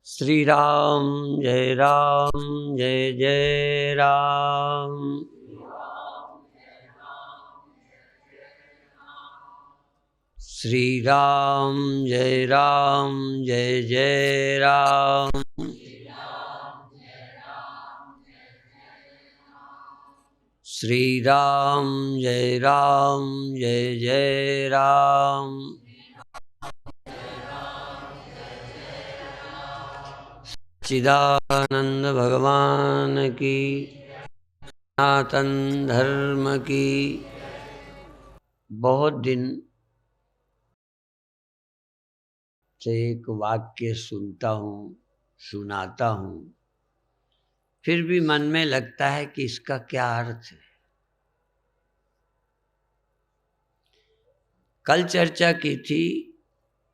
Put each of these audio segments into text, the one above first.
श्री राम जय जय राम। श्री राम जय जय राम। श्री राम जय जय राम। सच्चिदानंद भगवान की, सनातन धर्म की। बहुत दिन से एक वाक्य सुनता हूँ, सुनाता हूँ, फिर भी मन में लगता है कि इसका क्या अर्थ है। कल चर्चा की थी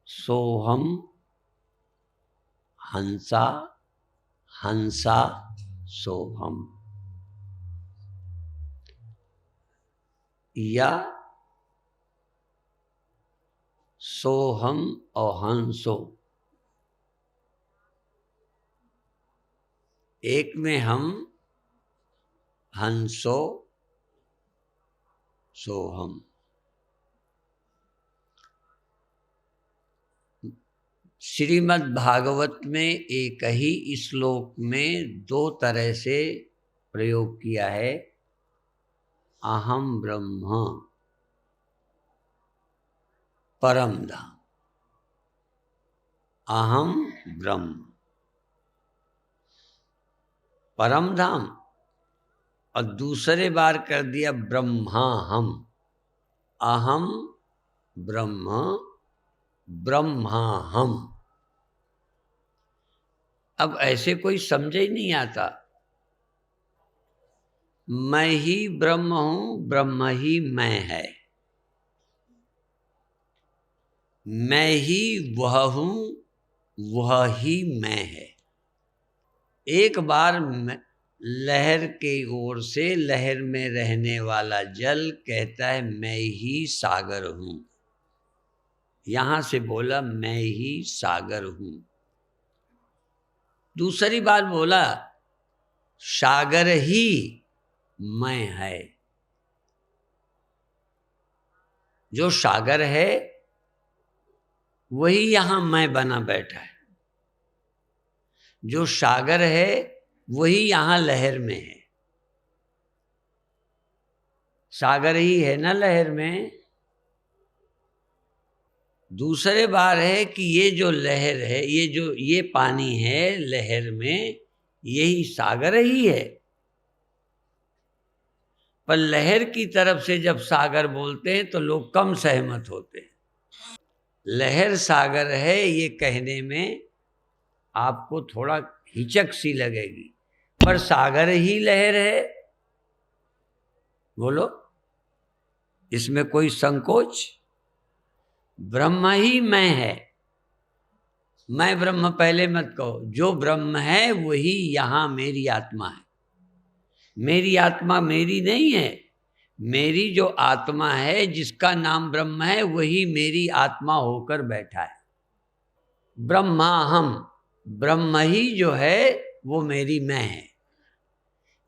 सोहम हंसा हंसा सोहम, या सोहम और हंसो। एक में हम, हंसो सोहम। श्रीमद् भागवत में एक ही श्लोक में दो तरह से प्रयोग किया है। अहम ब्रह्म परम धाम, अहम ब्रह्म परम धाम, और दूसरे बार कर दिया ब्रह्मा हम, अहम ब्रह्म ब्रह्मा हम। अब ऐसे कोई समझ ही नहीं आता। मैं ही ब्रह्म हूं, ब्रह्म ही मैं है। मैं ही वह हूं, वह ही मैं है। एक बार लहर के ओर से लहर में रहने वाला जल कहता है मैं ही सागर हूं। यहां से बोला मैं ही सागर हूं। दूसरी बार बोला सागर ही मैं है। जो सागर है वही यहां मैं बना बैठा है। जो सागर है वही यहां लहर में है। सागर ही है ना लहर में। दूसरे बार है कि ये जो लहर है, ये पानी है लहर में, यही सागर ही है। पर लहर की तरफ से जब सागर बोलते हैं तो लोग कम सहमत होते हैं। लहर सागर है ये कहने में आपको थोड़ा हिचक सी लगेगी, पर सागर ही लहर है। बोलो, इसमें कोई संकोच? ब्रह्म ही मैं है। मैं ब्रह्म पहले मत कहो, जो ब्रह्म है वही यहां मेरी आत्मा है। मेरी आत्मा मेरी नहीं है। मेरी जो आत्मा है जिसका नाम ब्रह्म है वही मेरी आत्मा होकर बैठा है। ब्रह्मा हम, ब्रह्म ही जो है वो मेरी मैं है।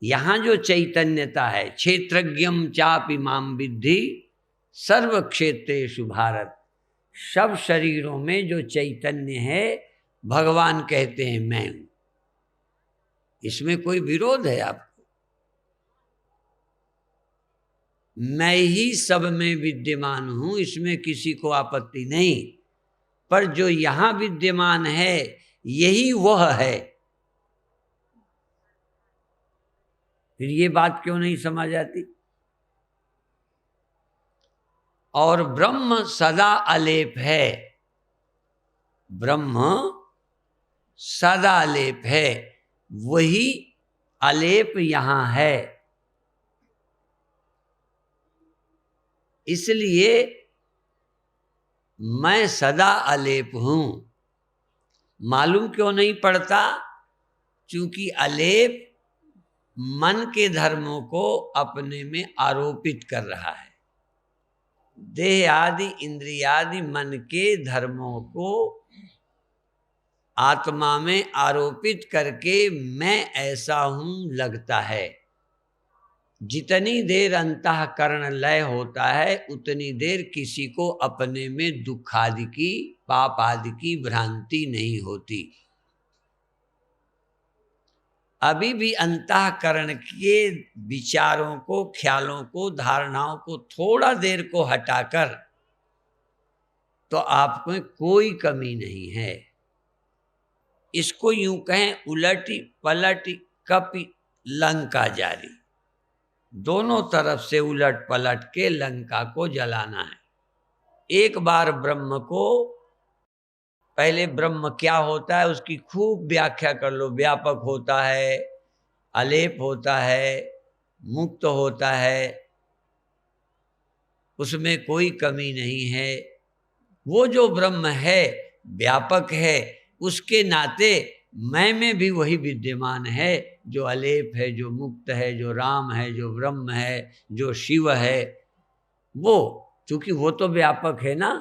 यहां जो चैतन्यता है, क्षेत्रज्ञम चापि माम विद्धि सर्व क्षेत्रेषु भारत, सब शरीरों में जो चैतन्य है भगवान कहते हैं मैं हूं। इसमें कोई विरोध है आपको? मैं ही सब में विद्यमान हूं, इसमें किसी को आपत्ति नहीं। पर जो यहां विद्यमान है यही वह है। फिर ये बात क्यों नहीं समझ आती? और ब्रह्म सदा अलेप है। ब्रह्म सदा अलेप है, वही अलेप यहां है। इसलिए मैं सदा अलेप हूं। मालूम क्यों नहीं पड़ता? क्योंकि अलेप मन के धर्मों को अपने में आरोपित कर रहा है। देह आदि इंद्रियादि मन के धर्मों को आत्मा में आरोपित करके मैं ऐसा हूं लगता है। जितनी देर अंतःकरण लय होता है उतनी देर किसी को अपने में दुख आदि की, पाप आदि की भ्रांति नहीं होती। अभी भी अंतःकरण के विचारों को, ख्यालों को, धारणाओं को थोड़ा देर को हटाकर तो आप में कोई कमी नहीं है। इसको यूं कहें, उलटी पलटी कपि लंका जारी। दोनों तरफ से उलट पलट के लंका को जलाना है। एक बार ब्रह्म को, पहले ब्रह्म क्या होता है उसकी खूब व्याख्या कर लो। व्यापक होता है, अलेप होता है, मुक्त होता है, उसमें कोई कमी नहीं है। वो जो ब्रह्म है व्यापक है, उसके नाते मैं में भी वही विद्यमान है जो अलेप है, जो मुक्त है, जो राम है, जो ब्रह्म है, जो शिव है। वो चूंकि वो तो व्यापक है ना,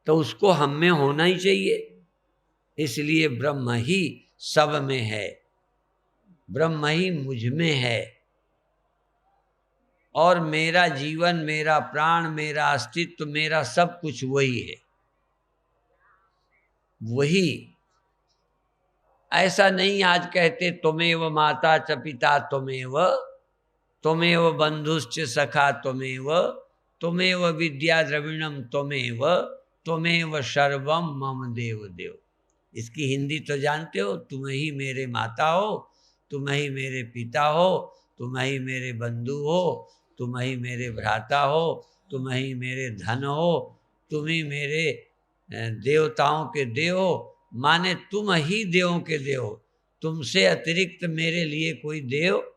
तो उसको हम में होना ही चाहिए। इसलिए ब्रह्म ही सब में है, ब्रह्म ही मुझ में है, और मेरा जीवन, मेरा प्राण, मेरा अस्तित्व, मेरा सब कुछ वही है। वही, ऐसा नहीं आज कहते त्वमेव माता च पिता त्वमेव, त्वमेव बंधुश्च सखा त्वमेव, त्वमेव विद्या द्रविणम त्वमेव, त्वमेव सर्वम मम देव देव। इसकी हिंदी तो जानते हो, तुम ही मेरे माता हो, तुम ही मेरे पिता हो, तुम ही मेरे बंधु हो, तुम ही मेरे भ्राता हो, तुम ही मेरे धन हो, तुम ही मेरे देवताओं के देव हो। माने तुम ही देवों के देव हो, तुमसे अतिरिक्त मेरे लिए कोई देव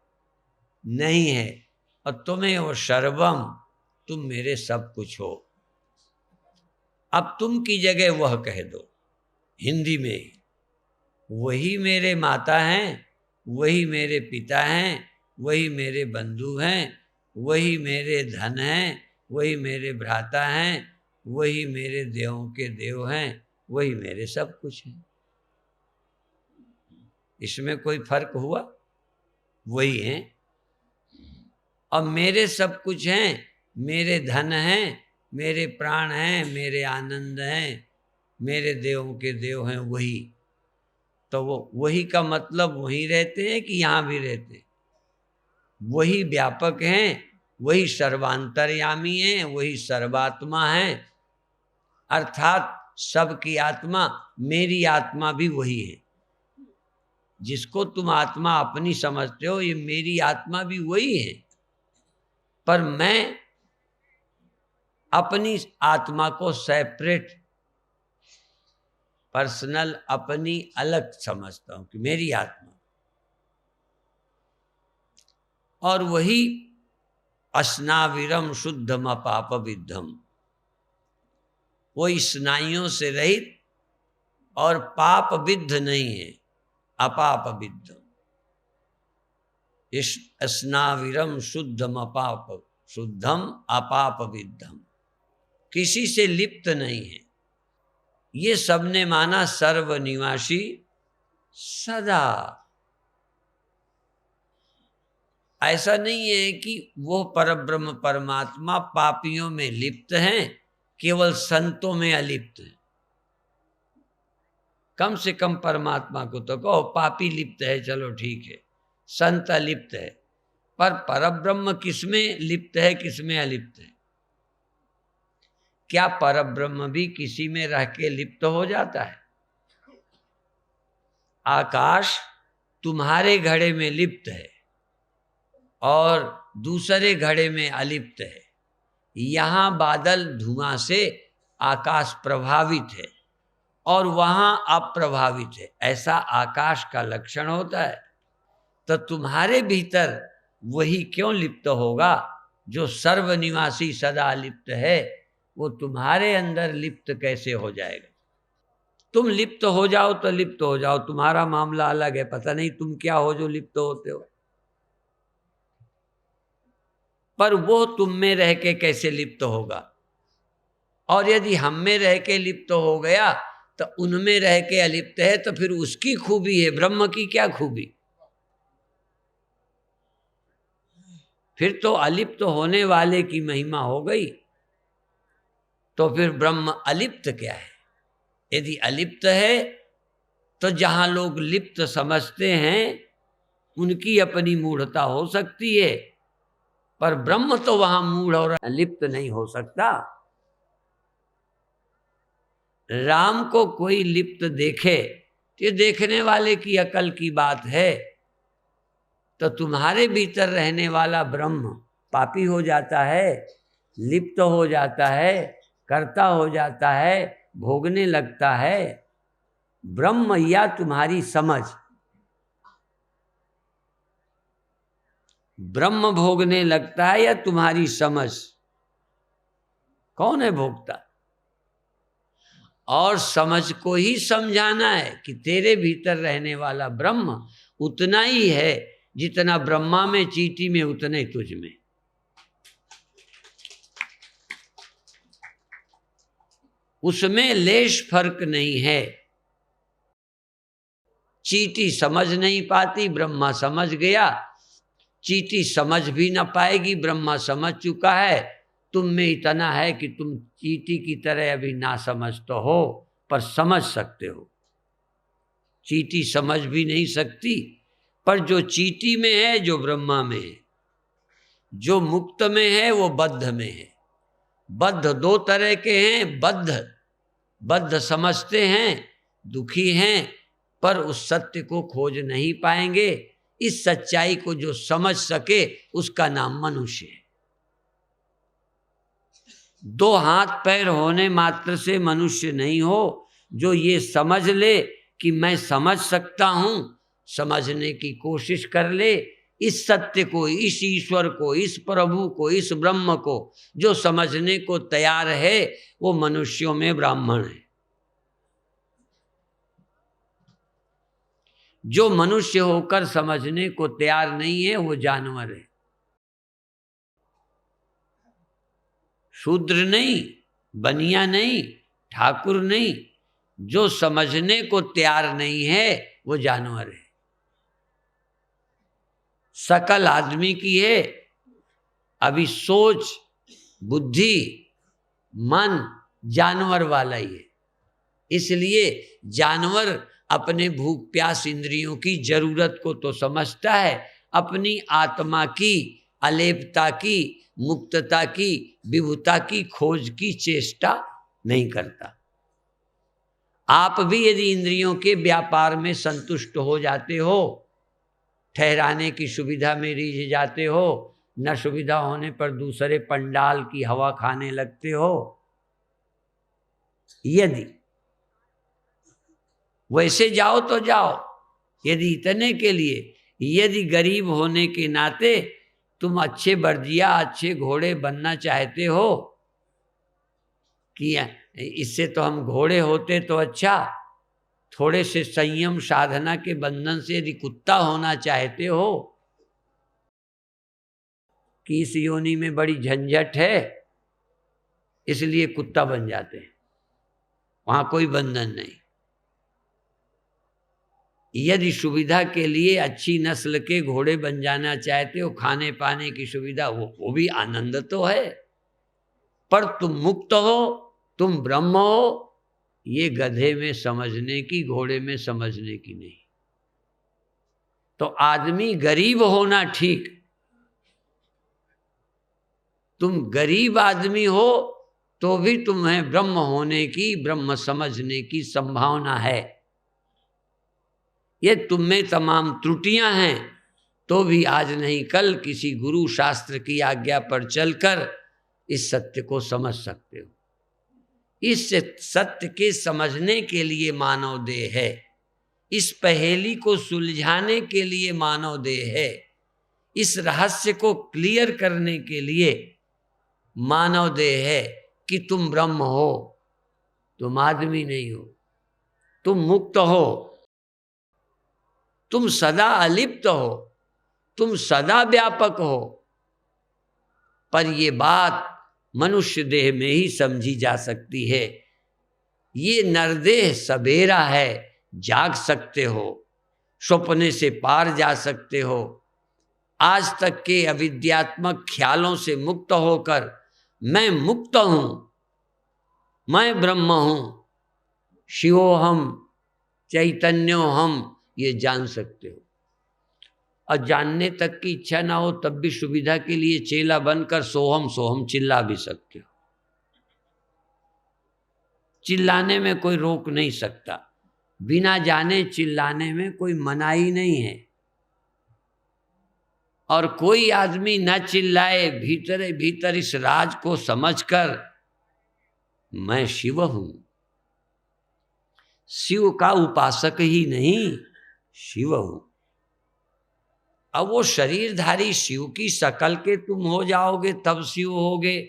नहीं है। और तुम्हें वो सर्वम, तुम मेरे सब कुछ हो। अब तुम की जगह वह कह दो हिंदी में। वही मेरे माता हैं, वही मेरे पिता हैं, वही मेरे बंधु हैं, वही मेरे धन हैं, वही मेरे भ्राता हैं, वही मेरे देवों के देव हैं, वही मेरे सब कुछ हैं। इसमें कोई फर्क हुआ? वही हैं। अब मेरे सब कुछ हैं, मेरे धन हैं, मेरे प्राण हैं, मेरे आनंद हैं, मेरे देवों के देव हैं वही। तो वो वही का मतलब वहीं रहते हैं कि यहाँ भी रहते हैं? वही व्यापक हैं, वही सर्वांतर्यामी हैं, वही सर्वात्मा हैं। अर्थात सबकी आत्मा, मेरी आत्मा भी वही है। जिसको तुम आत्मा अपनी समझते हो, ये मेरी आत्मा भी वही है। पर मैं अपनी आत्मा को सेपरेट, पर्सनल, अपनी अलग समझता हूं कि मेरी आत्मा। और वही अस्नाविरम शुद्धम अपाप विद्धम, वो स्नायुओं से रहित और पाप विद्ध नहीं है, अपाप विद्धम। इस अस्नाविरम शुद्धम अपाप, शुद्धम अपाप विद्धम, किसी से लिप्त नहीं है। ये सबने माना सर्वनिवासी सदा। ऐसा नहीं है कि वो परब्रह्म परमात्मा पापियों में लिप्त हैं, केवल संतों में अलिप्त हैं। कम से कम परमात्मा को तो कहो पापी लिप्त है, चलो ठीक है, संत अलिप्त है। पर परब्रह्म किसमें लिप्त है, किसमें अलिप्त है? क्या परब्रह्म भी किसी में रह के लिप्त हो जाता है? आकाश तुम्हारे घड़े में लिप्त है और दूसरे घड़े में अलिप्त है। यहां बादल धुआं से आकाश प्रभावित है और वहां अप्रभावित है, ऐसा आकाश का लक्षण होता है। तो तुम्हारे भीतर वही क्यों लिप्त होगा जो सर्वनिवासी सदा लिप्त है? वो तुम्हारे अंदर लिप्त कैसे हो जाएगा? तुम लिप्त हो जाओ तो लिप्त हो जाओ, तुम्हारा मामला अलग है, पता नहीं तुम क्या हो जो लिप्त होते हो। पर वो तुम में रह के कैसे लिप्त होगा? और यदि हम में रह के लिप्त हो गया तो उनमें रह के अलिप्त है, तो फिर उसकी खूबी है, ब्रह्म की क्या खूबी? फिर तो अलिप्त होने वाले की महिमा हो गई, तो फिर ब्रह्म अलिप्त क्या है? यदि अलिप्त है तो जहां लोग लिप्त समझते हैं उनकी अपनी मूढ़ता हो सकती है, पर ब्रह्म तो वहां मूढ़ और अलिप्त नहीं हो सकता। राम को कोई लिप्त देखे, ये देखने वाले की अकल की बात है, तो तुम्हारे भीतर रहने वाला ब्रह्म पापी हो जाता है, लिप्त हो जाता है, कर्ता हो जाता है, भोगने लगता है। ब्रह्म या तुम्हारी समझ, ब्रह्म भोगने लगता है या तुम्हारी समझ? कौन है भोगता? और समझ को ही समझाना है कि तेरे भीतर रहने वाला ब्रह्म उतना ही है जितना ब्रह्मा में, चींटी में, उतना ही तुझ में। उसमें लेश फर्क नहीं है। चींटी समझ नहीं पाती, ब्रह्मा समझ गया। चींटी समझ भी ना पाएगी, ब्रह्मा समझ चुका है। तुम में इतना है कि तुम चींटी की तरह अभी ना समझ तो हो, पर समझ सकते हो। चींटी समझ भी नहीं सकती, पर जो चींटी में है, जो ब्रह्मा में है, जो मुक्त में है, वो बद्ध में है। बद्ध दो तरह के हैं। बद्ध समझते हैं, दुखी हैं, पर उस सत्य को खोज नहीं पाएंगे। इस सच्चाई को जो समझ सके उसका नाम मनुष्य है। दो हाथ पैर होने मात्र से मनुष्य नहीं हो। जो ये समझ ले कि मैं समझ सकता हूं, समझने की कोशिश कर ले, इस सत्य को, इस ईश्वर को, इस प्रभु को, इस ब्रह्म को जो समझने को तैयार है, वो मनुष्यों में ब्राह्मण है। जो मनुष्य होकर समझने को तैयार नहीं है, वो जानवर है। शूद्र नहीं, बनिया नहीं, ठाकुर नहीं। जो समझने को तैयार नहीं है, वो जानवर है। शकल आदमी की है, अभी सोच, बुद्धि, मन जानवर वाला ही है। इसलिए जानवर अपने भूख प्यास इंद्रियों की जरूरत को तो समझता है, अपनी आत्मा की अलेपता की, मुक्तता की, विभुता की खोज की चेष्टा नहीं करता। आप भी यदि इंद्रियों के व्यापार में संतुष्ट हो जाते हो, ठहराने की सुविधा में रिझ जाते हो, न सुविधा होने पर दूसरे पंडाल की हवा खाने लगते हो, यदि वैसे जाओ तो जाओ। यदि इतने के लिए, यदि गरीब होने के नाते तुम अच्छे बर्जिया, अच्छे घोड़े बनना चाहते हो कि इससे तो हम घोड़े होते तो अच्छा, थोड़े से संयम साधना के बंधन से यदि कुत्ता होना चाहते हो कि इस योनि में बड़ी झंझट है, इसलिए कुत्ता बन जाते हैं, वहां कोई बंधन नहीं। यदि सुविधा के लिए अच्छी नस्ल के घोड़े बन जाना चाहते हो, खाने पाने की सुविधा, वो भी आनंद तो है, पर तुम मुक्त हो, तुम ब्रह्म हो, ये गधे में समझने की, घोड़े में समझने की नहीं। तो आदमी गरीब होना ठीक, तुम गरीब आदमी हो तो भी तुम्हें ब्रह्म होने की, ब्रह्म समझने की संभावना है। ये तुम में तमाम त्रुटियां हैं, तो भी आज नहीं कल किसी गुरु शास्त्र की आज्ञा पर चलकर इस सत्य को समझ सकते हो। इस सत्य के समझने के लिए मानव देह है, इस पहेली को सुलझाने के लिए मानव देह है, इस रहस्य को क्लियर करने के लिए मानव देह है कि तुम ब्रह्म हो, तुम आदमी नहीं हो, तुम मुक्त हो, तुम सदा अलिप्त हो, तुम सदा व्यापक हो। पर ये बात मनुष्य देह में ही समझी जा सकती है। ये नरदेह सवेरा है, जाग सकते हो, सपने से पार जा सकते हो। आज तक के अविद्यात्मक ख्यालों से मुक्त होकर मैं मुक्त हूं, मैं ब्रह्म हूं, शिवोहम चैतन्योहम, ये जान सकते हो। और जानने तक की इच्छा ना हो तब भी सुविधा के लिए चेला बनकर सोहम सोहम चिल्ला भी सकते हो। चिल्लाने में कोई रोक नहीं सकता, बिना जाने चिल्लाने में कोई मनाही नहीं है। और कोई आदमी न चिल्लाए भीतर भीतर इस राज को समझकर मैं शिव हूं, शिव का उपासक ही नहीं, शिव हूं। अब वो शरीरधारी शिव की शकल के तुम हो जाओगे तब शिव होगे,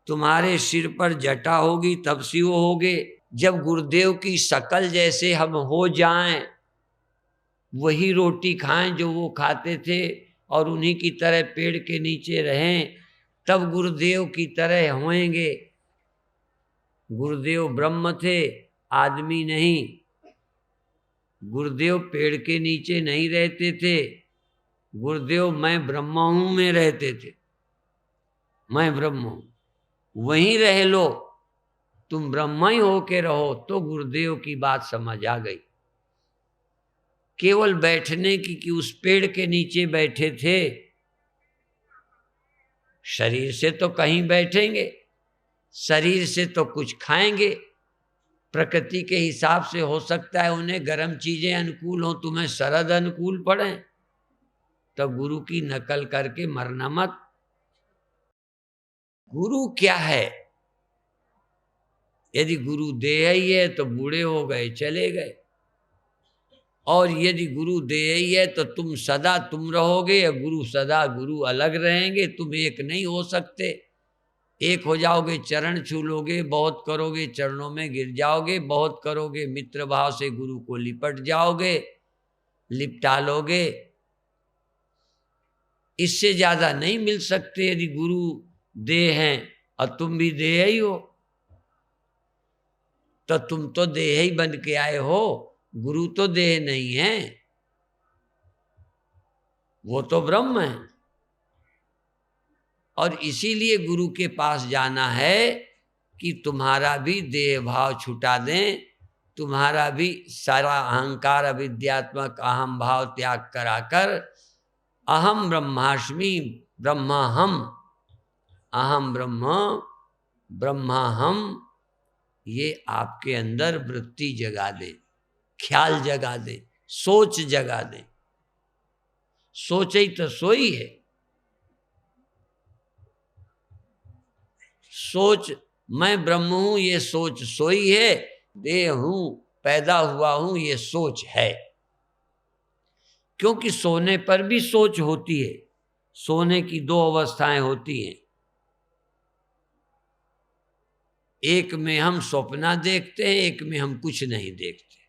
तुम्हारे सिर पर जटा होगी तब शिव होगे। जब गुरुदेव की शकल जैसे हम हो जाएं, वही रोटी खाएं जो वो खाते थे और उन्हीं की तरह पेड़ के नीचे रहें, तब गुरुदेव की तरह होएंगे। गुरुदेव ब्रह्म थे, आदमी नहीं। गुरुदेव पेड़ के नीचे नहीं रहते थे, गुरुदेव मैं ब्रह्म हूं में रहते थे। मैं ब्रह्म हूं, वहीं रह लो, तुम ब्रह्म ही होके रहो, तो गुरुदेव की बात समझ आ गई। केवल बैठने की कि उस पेड़ के नीचे बैठे थे, शरीर से तो कहीं बैठेंगे, शरीर से तो कुछ खाएंगे। प्रकृति के हिसाब से हो सकता है उन्हें गर्म चीजें अनुकूल हो, तुम्हें शरद अनुकूल पड़े, तब गुरु की नकल करके मरना मत। गुरु क्या है? यदि गुरु देह ही है तो बूढ़े हो गए चले गए, और यदि गुरु देह ही है तो तुम सदा तुम रहोगे, या गुरु सदा गुरु अलग रहेंगे। तुम एक नहीं हो सकते। एक हो जाओगे चरण छू लोगे, बहुत करोगे चरणों में गिर जाओगे, बहुत करोगे मित्र भाव से गुरु को लिपट जाओगे, लिपटा लोगे। इससे ज्यादा नहीं मिल सकते। यदि गुरु देह हैं और तुम भी देह ही हो, तो तुम तो देह ही बन के आए हो, गुरु तो देह नहीं है, वो तो ब्रह्म है। और इसीलिए गुरु के पास जाना है कि तुम्हारा भी देह भाव छुटा दें, तुम्हारा भी सारा अहंकार अविद्यात्मक अहम भाव त्याग कराकर अहम ब्रह्मास्मि ब्रह्माहम, अहम ब्रह्म ब्रह्माहम, ये आपके अंदर वृत्ति जगा दे, ख्याल जगा दे, सोच जगा दे। सोच ही तो सोई है। सोच मैं ब्रह्म हूं, ये सोच सोई है। देह हूं, पैदा हुआ हूं, ये सोच है। क्योंकि सोने पर भी सोच होती है। सोने की दो अवस्थाएं होती हैं, एक में हम सपना देखते हैं, एक में हम कुछ नहीं देखते।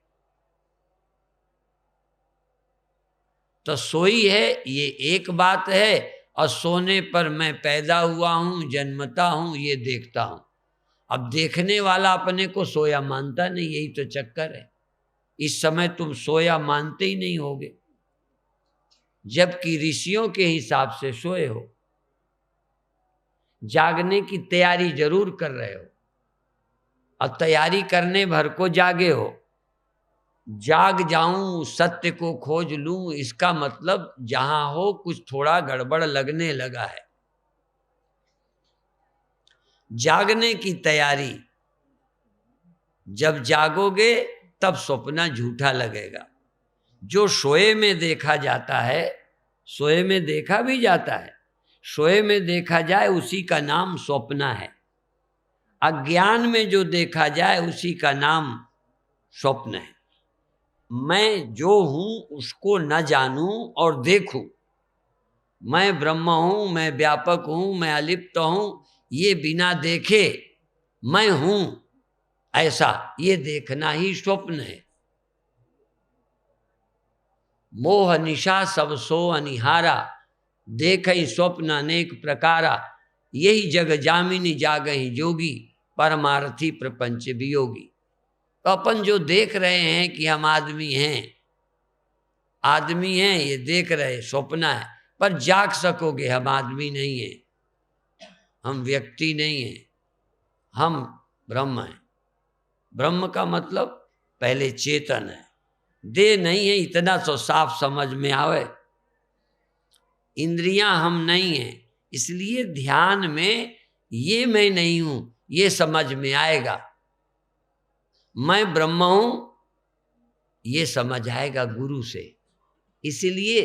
तो सोई है ये एक बात है, और सोने पर मैं पैदा हुआ हूं, जन्मता हूं, ये देखता हूं। अब देखने वाला अपने को सोया मानता नहीं, यही तो चक्कर है। इस समय तुम सोया मानते ही नहीं होगे, जबकि ऋषियों के हिसाब से सोए हो। जागने की तैयारी जरूर कर रहे हो, और तैयारी करने भर को जागे हो। जाग जाऊं सत्य को खोज लूं, इसका मतलब जहां हो कुछ थोड़ा गड़बड़ लगने लगा है। जागने की तैयारी, जब जागोगे तब सपना झूठा लगेगा। जो सोए में देखा जाता है, सोए में देखा भी जाता है, सोए में देखा जाए उसी का नाम स्वप्न है। अज्ञान में जो देखा जाए उसी का नाम स्वप्न है। मैं जो हूं उसको न जानूं और देखूं, मैं ब्रह्म हूं, मैं व्यापक हूं, मैं अलिप्त हूं, ये बिना देखे मैं हूं ऐसा ये देखना ही स्वप्न है। मोह निशा सब सो अनिहारा, देखई स्वप्न अनेक प्रकारा, यही जग जामिनी जागहि जोगी, परमार्थी प्रपंच वियोगी। तो अपन जो देख रहे हैं कि हम आदमी हैं ये देख रहे, स्वप्न है, पर जाग सकोगे हम आदमी नहीं है, हम व्यक्ति नहीं है, हम ब्रह्म हैं। ब्रह्म का मतलब पहले चेतन है, देह नहीं है, इतना तो साफ समझ में आवे। इंद्रियां हम नहीं हैं, इसलिए ध्यान में ये मैं नहीं हूं ये समझ में आएगा। मैं ब्रह्म हूं ये समझ आएगा गुरु से। इसलिए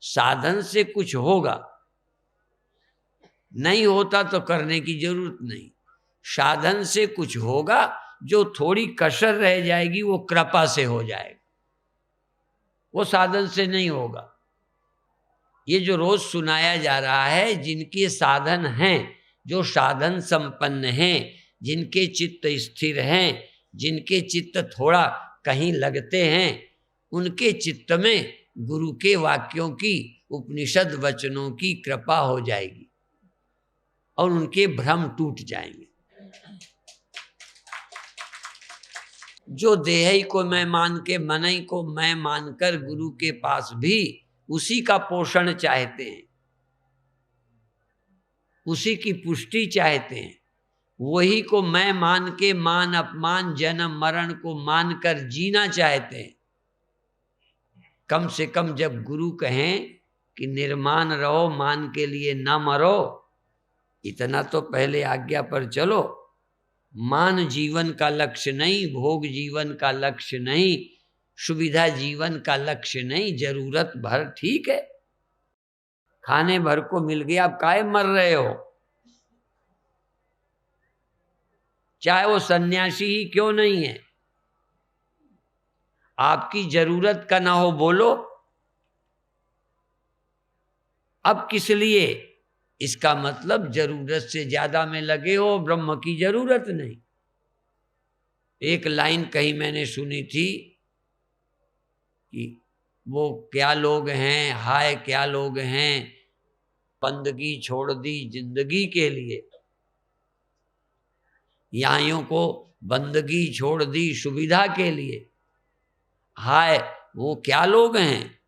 साधन से कुछ होगा, नहीं होता तो करने की जरूरत नहीं। साधन से कुछ होगा, जो थोड़ी कसर रह जाएगी वो कृपा से हो जाएगा, वो साधन से नहीं होगा। ये जो रोज सुनाया जा रहा है, जिनके साधन हैं, जो साधन संपन्न हैं, जिनके चित्त स्थिर हैं, जिनके चित्त थोड़ा कहीं लगते हैं, उनके चित्त में गुरु के वाक्यों की, उपनिषद वचनों की कृपा हो जाएगी और उनके भ्रम टूट जाएंगे। जो देही को मैं मान के, मनई को मैं मानकर गुरु के पास भी उसी का पोषण चाहते हैं, उसी की पुष्टि चाहते हैं, वही को मैं मान के मान अपमान जन्म मरण को मानकर जीना चाहते हैं। कम से कम जब गुरु कहें कि निर्माण रहो, मान के लिए ना मरो, इतना तो पहले आज्ञा पर चलो। मान जीवन का लक्ष्य नहीं, भोग जीवन का लक्ष्य नहीं, सुविधा जीवन का लक्ष्य नहीं। जरूरत भर ठीक है, खाने भर को मिल गया, अब काहे मर रहे हो? चाहे वो सन्यासी ही क्यों नहीं है, आपकी जरूरत का ना हो बोलो, अब किस लिए? इसका मतलब जरूरत से ज्यादा में लगे हो, ब्रह्म की जरूरत नहीं। एक लाइन कहीं मैंने सुनी थी कि वो क्या लोग हैं, हाय क्या लोग हैं, बंदगी छोड़ दी जिंदगी के लिए, याइयों को बंदगी छोड़ दी सुविधा के लिए। हाय वो क्या लोग हैं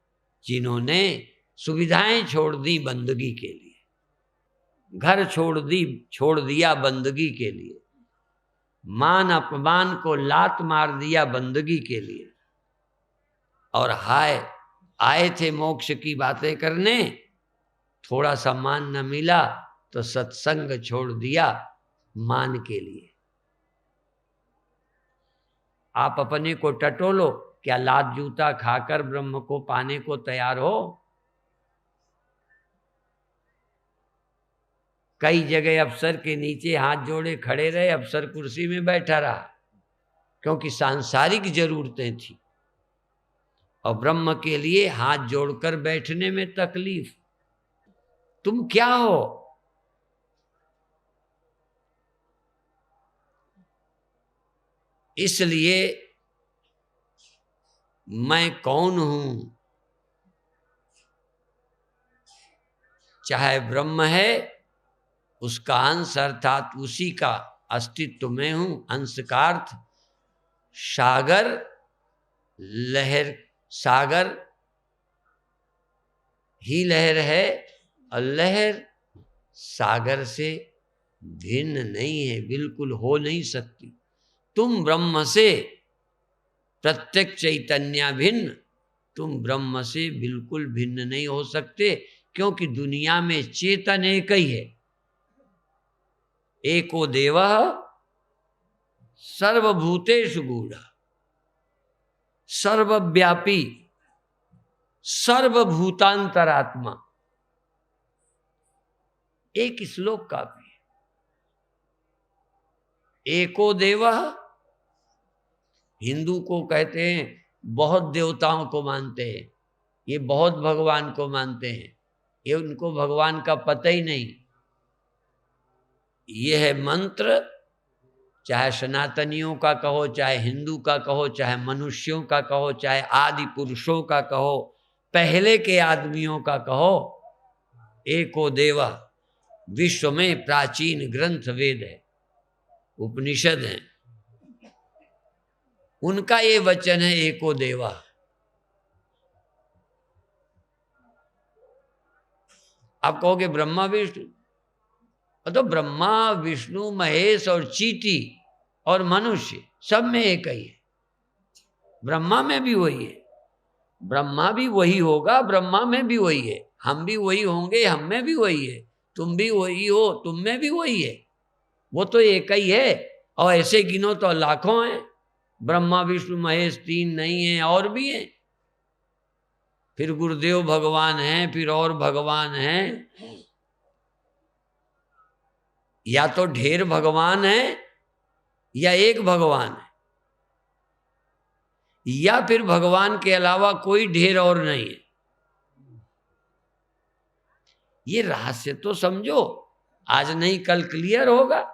जिन्होंने सुविधाएं छोड़ दी बंदगी के लिए, घर छोड़ दिया बंदगी के लिए, मान अपमान को लात मार दिया बंदगी के लिए। और हाय आए थे मोक्ष की बातें करने, थोड़ा सा मान न मिला तो सत्संग छोड़ दिया मान के लिए। आप अपने को टटोलो, क्या लात जूता खाकर ब्रह्म को पाने को तैयार हो? कई जगह अफसर के नीचे हाथ जोड़े खड़े रहे, अफसर कुर्सी में बैठा रहा, क्योंकि सांसारिक जरूरतें थी, और ब्रह्म के लिए हाथ जोड़कर बैठने में तकलीफ। तुम क्या हो? इसलिए मैं कौन हूं, चाहे ब्रह्म है उसका अंश, अर्थात उसी का अस्तित्व में हूं। अंश का अर्थ सागर, लहर, सागर ही लहर है और लहर सागर से भिन्न नहीं है, बिल्कुल हो नहीं सकती। तुम ब्रह्म से प्रत्यक्ष चैतन्य भिन्न, तुम ब्रह्म से बिल्कुल भिन्न नहीं हो सकते, क्योंकि दुनिया में चेतन एक ही है। एको देवः सर्वभूतेषु गूढ़ः, सर्वव्यापी, सर्वभूतांतरात्मा। एक श्लोक काफी है। एको देवः, हिंदू को कहते हैं बहुत देवताओं को मानते हैं, ये बहुत भगवान को मानते हैं, ये उनको भगवान का पता ही नहीं। यह है मंत्र, चाहे सनातनियों का कहो, चाहे हिंदू का कहो, चाहे मनुष्यों का कहो, चाहे आदि पुरुषों का कहो, पहले के आदमियों का कहो, एको देवा। विश्व में प्राचीन ग्रंथ वेद है, उपनिषद है। उनका ये वचन है एको देवा। आप कहोगे ब्रह्मा विष्णु, तो ब्रह्मा विष्णु महेश और चींटी और मनुष्य सब में एक ही है। ब्रह्मा में भी वही है, ब्रह्मा भी वही होगा, ब्रह्मा में भी वही है, हम भी वही होंगे, हम में भी वही है, तुम भी वही हो, तुम में भी वही है। वो तो एक ही है। और ऐसे गिनो तो लाखों हैं, ब्रह्मा विष्णु महेश तीन नहीं है, और भी हैं। फिर गुरुदेव भगवान हैं, फिर और भगवान हैं। या तो ढेर भगवान है या एक भगवान है, या फिर भगवान के अलावा कोई ढेर और नहीं है। ये रहस्य तो समझो, आज नहीं कल क्लियर होगा।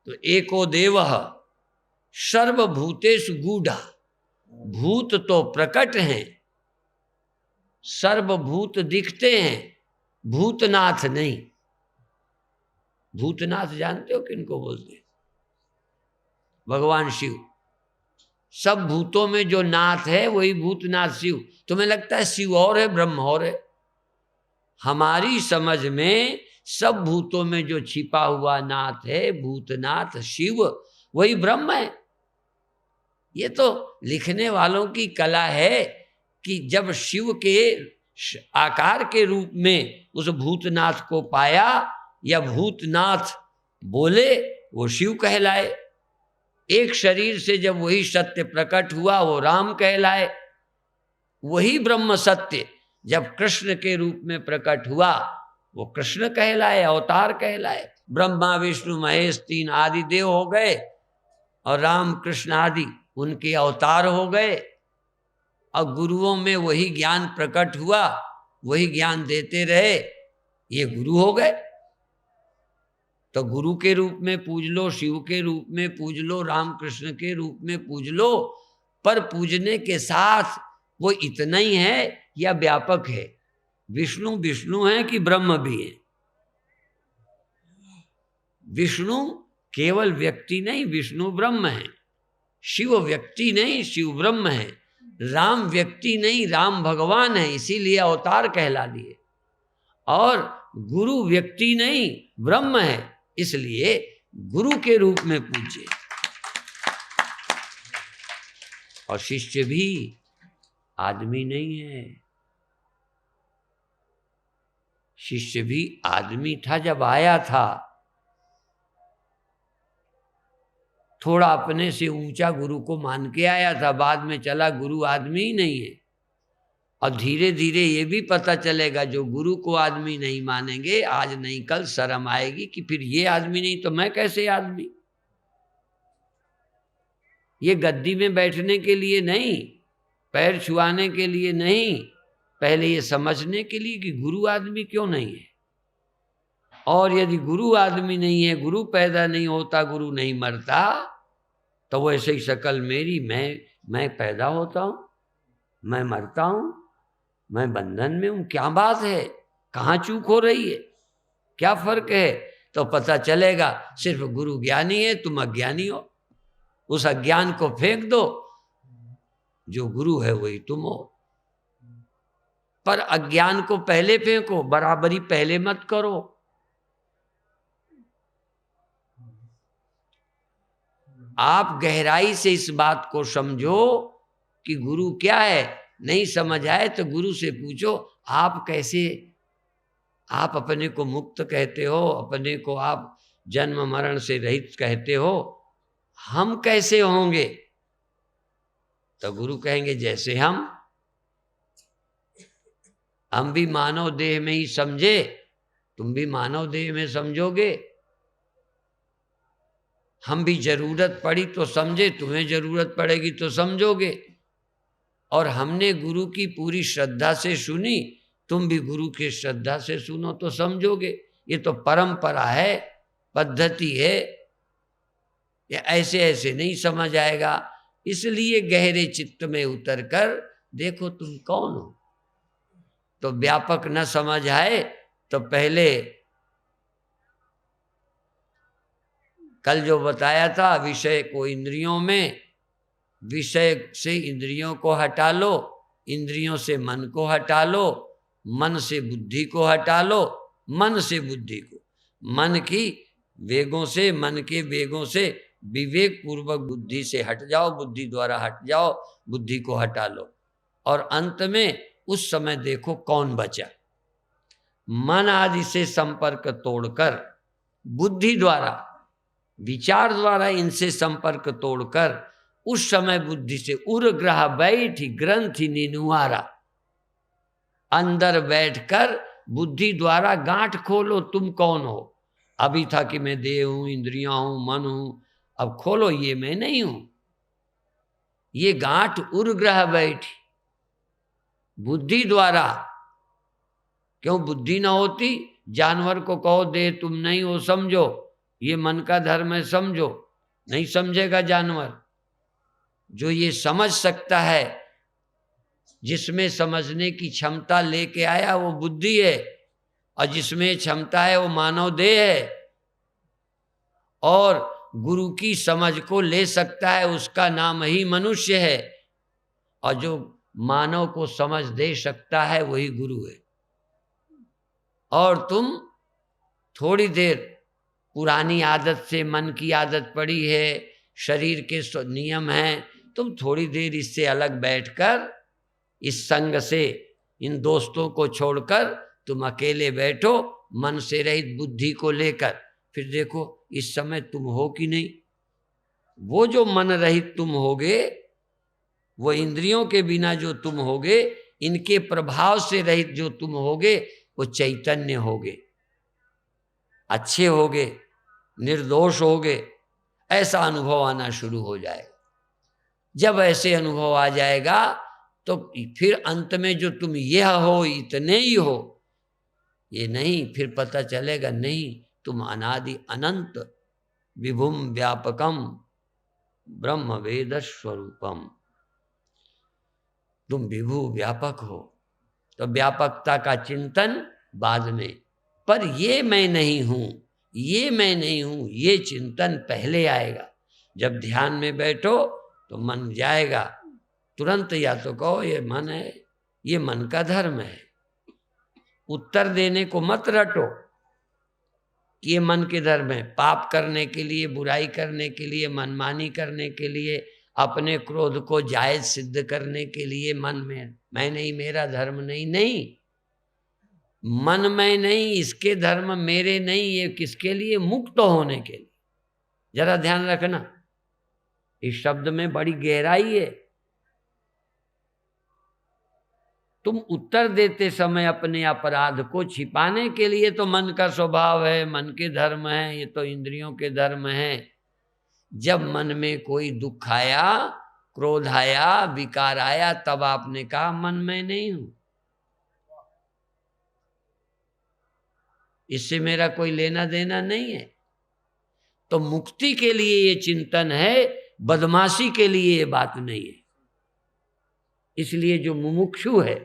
तो एको देवः सर्वभूतेषु गूढ़ा, भूत तो प्रकट हैं, सर्वभूत दिखते हैं, भूतनाथ नहीं। भूतनाथ जानते हो किनको बोलते हैं? भगवान शिव। सब भूतों में जो नाथ है वही भूतनाथ शिव। तुम्हें लगता है शिव और है, ब्रह्म और है? हमारी समझ में सब भूतों में जो छिपा हुआ नाथ है, भूतनाथ शिव, वही ब्रह्म है। ये तो लिखने वालों की कला है कि जब शिव के आकार के रूप में उस भूतनाथ को पाया, या भूतनाथ बोले, वो शिव कहलाए। एक शरीर से जब वही सत्य प्रकट हुआ, वो राम कहलाए। वही ब्रह्म सत्य जब कृष्ण के रूप में प्रकट हुआ, वो कृष्ण कहलाए, अवतार कहलाए। ब्रह्मा विष्णु महेश तीन आदि देव हो गए, और राम कृष्ण आदि उनके अवतार हो गए। और गुरुओं में वही ज्ञान प्रकट हुआ, वही ज्ञान देते रहे, ये गुरु हो गए। तो गुरु के रूप में पूज लो, शिव के रूप में पूज लो, राम कृष्ण के रूप में पूज लो, पर पूजने के साथ वो इतना ही है या व्यापक है? विष्णु विष्णु है कि ब्रह्म भी है? विष्णु केवल व्यक्ति नहीं, विष्णु ब्रह्म है। शिव व्यक्ति नहीं, शिव ब्रह्म है। राम व्यक्ति नहीं, राम भगवान है, इसीलिए अवतार कहला दिए। और गुरु व्यक्ति नहीं, ब्रह्म है, इसलिए गुरु के रूप में पूजे। और शिष्य भी आदमी नहीं है, शिष्य भी आदमी था जब आया था। थोड़ा अपने से ऊंचा गुरु को मान के आया था, बाद में चला गुरु आदमी ही नहीं है। और धीरे धीरे ये भी पता चलेगा, जो गुरु को आदमी नहीं मानेंगे, आज नहीं कल शर्म आएगी कि फिर ये आदमी नहीं तो मैं कैसे आदमी। ये गद्दी में बैठने के लिए नहीं, पैर छुआने के लिए नहीं, पहले ये समझने के लिए कि गुरु आदमी क्यों नहीं है। और यदि गुरु आदमी नहीं है, गुरु पैदा नहीं होता, गुरु नहीं मरता, तो वैसे ही शकल मेरी, मैं पैदा होता हूं, मैं मरता हूं, मैं बंधन में हूं, क्या बात है, कहाँ चूक हो रही है, क्या फर्क है? तो पता चलेगा सिर्फ गुरु ज्ञानी है, तुम अज्ञानी हो। उस अज्ञान को फेंक दो, जो गुरु है वही तुम हो। पर अज्ञान को पहले फेंको, बराबरी पहले मत करो। आप गहराई से इस बात को समझो कि गुरु क्या है। नहीं समझ आए तो गुरु से पूछो, आप कैसे, आप अपने को मुक्त कहते हो, अपने को आप जन्म मरण से रहित कहते हो, हम कैसे होंगे? तो गुरु कहेंगे जैसे हम भी मानव देह में ही समझे, तुम भी मानव देह में समझोगे। हम भी जरूरत पड़ी तो समझे, तुम्हें जरूरत पड़ेगी तो समझोगे। और हमने गुरु की पूरी श्रद्धा से सुनी, तुम भी गुरु की श्रद्धा से सुनो तो समझोगे। ये तो परंपरा है, पद्धति है, ये ऐसे ऐसे नहीं समझ आएगा। इसलिए गहरे चित्त में उतर कर देखो तुम कौन हो। तो व्यापक न समझ आए तो पहले कल जो बताया था, विषय को इंद्रियों में विषय से इंद्रियों को हटा लो, इंद्रियों से मन को हटा लो, मन से बुद्धि को हटा लो, मन से बुद्धि को, मन की वेगों से, मन के वेगों से विवेक पूर्वक बुद्धि से हट जाओ, बुद्धि द्वारा हट जाओ, बुद्धि को हटा लो। और अंत में उस समय देखो कौन बचा। मन आदि से संपर्क तोड़कर, बुद्धि द्वारा, विचार द्वारा इनसे संपर्क तोड़कर उस समय बुद्धि से उर्ग्रह बैठी ग्रंथि निनुआरा, अंदर बैठकर बुद्धि द्वारा गांठ खोलो, तुम कौन हो। अभी था कि मैं देह हूं, इंद्रियां हूं, मन हूं, अब खोलो ये मैं नहीं हूं। ये गांठ उर्ग्रह बैठी बुद्धि द्वारा। क्यों बुद्धि ना होती, जानवर को कहो दे तुम नहीं हो, समझो ये मन का धर्म है, समझो, नहीं समझेगा जानवर। जो ये समझ सकता है, जिसमें समझने की क्षमता लेके आया वो बुद्धि है, और जिसमें क्षमता है वो मानव देह है। और गुरु की समझ को ले सकता है, उसका नाम ही मनुष्य है। और जो मानव को समझ दे सकता है वही गुरु है। और तुम थोड़ी देर पुरानी आदत से, मन की आदत पड़ी है, शरीर के नियम हैं, तुम थोड़ी देर इससे अलग बैठकर, इस संग से, इन दोस्तों को छोड़कर तुम अकेले बैठो, मन से रहित बुद्धि को लेकर। फिर देखो इस समय तुम हो कि नहीं। वो जो मन रहित तुम होगे, वो इंद्रियों के बिना जो तुम होगे, इनके प्रभाव से रहित जो तुम होगे, वो चैतन्य होगे, अच्छे होगे, निर्दोष होगे। ऐसा अनुभव आना शुरू हो जाएगा। जब ऐसे अनुभव आ जाएगा तो फिर अंत में जो तुम यह हो, इतने ही हो, ये नहीं, फिर पता चलेगा नहीं, तुम अनादि अनंत विभुम व्यापकम ब्रह्म वेद स्वरूपम, तुम विभु व्यापक हो। तो व्यापकता का चिंतन बाद में, पर ये मैं नहीं हूं, ये मैं नहीं हूं, ये चिंतन पहले आएगा। जब ध्यान में बैठो तो मन जाएगा तुरंत, या तो कहो ये मन है, ये मन का धर्म है। उत्तर देने को मत रटो कि ये मन के धर्म है। पाप करने के लिए, बुराई करने के लिए, मनमानी करने के लिए, अपने क्रोध को जायज सिद्ध करने के लिए मन में मैं नहीं, मेरा धर्म नहीं, नहीं, मन में नहीं, इसके धर्म मेरे नहीं, ये किसके लिए? मुक्त होने के लिए। जरा ध्यान रखना, इस शब्द में बड़ी गहराई है। तुम उत्तर देते समय अपने अपराध को छिपाने के लिए तो मन का स्वभाव है, मन के धर्म है, ये तो इंद्रियों के धर्म है। जब मन में कोई दुख आया, क्रोध आया, विकार आया, तब आपने कहा मन में नहीं हूं, इससे मेरा कोई लेना देना नहीं है। तो मुक्ति के लिए ये चिंतन है, बदमाशी के लिए ये बात नहीं है। इसलिए जो मुमुक्षु है,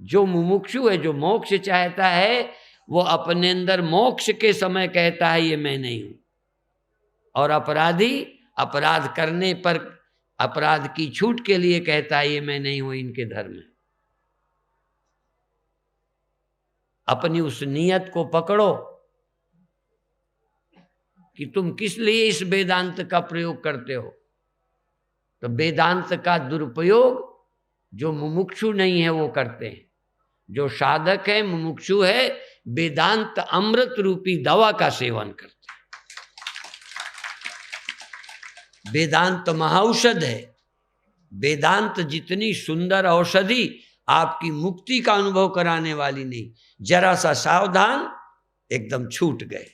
जो मुमुक्षु है, जो मोक्ष चाहता है, वो अपने अंदर मोक्ष के समय कहता है ये मैं नहीं हूं। और अपराधी अपराध करने पर अपराध की छूट के लिए कहता है ये मैं नहीं हूं, इनके धर्म है। अपनी उस नियत को पकड़ो कि तुम किस लिए इस वेदांत का प्रयोग करते हो। तो वेदांत का दुरुपयोग जो मुमुक्षु नहीं है वो करते हैं। जो साधक है, मुमुक्षु है, वेदांत अमृत रूपी दवा का सेवन करते हैं। वेदांत महाऔषध है। वेदांत जितनी सुंदर औषधि आपकी मुक्ति का अनुभव कराने वाली नहीं, जरा सा सावधान एकदम छूट गए।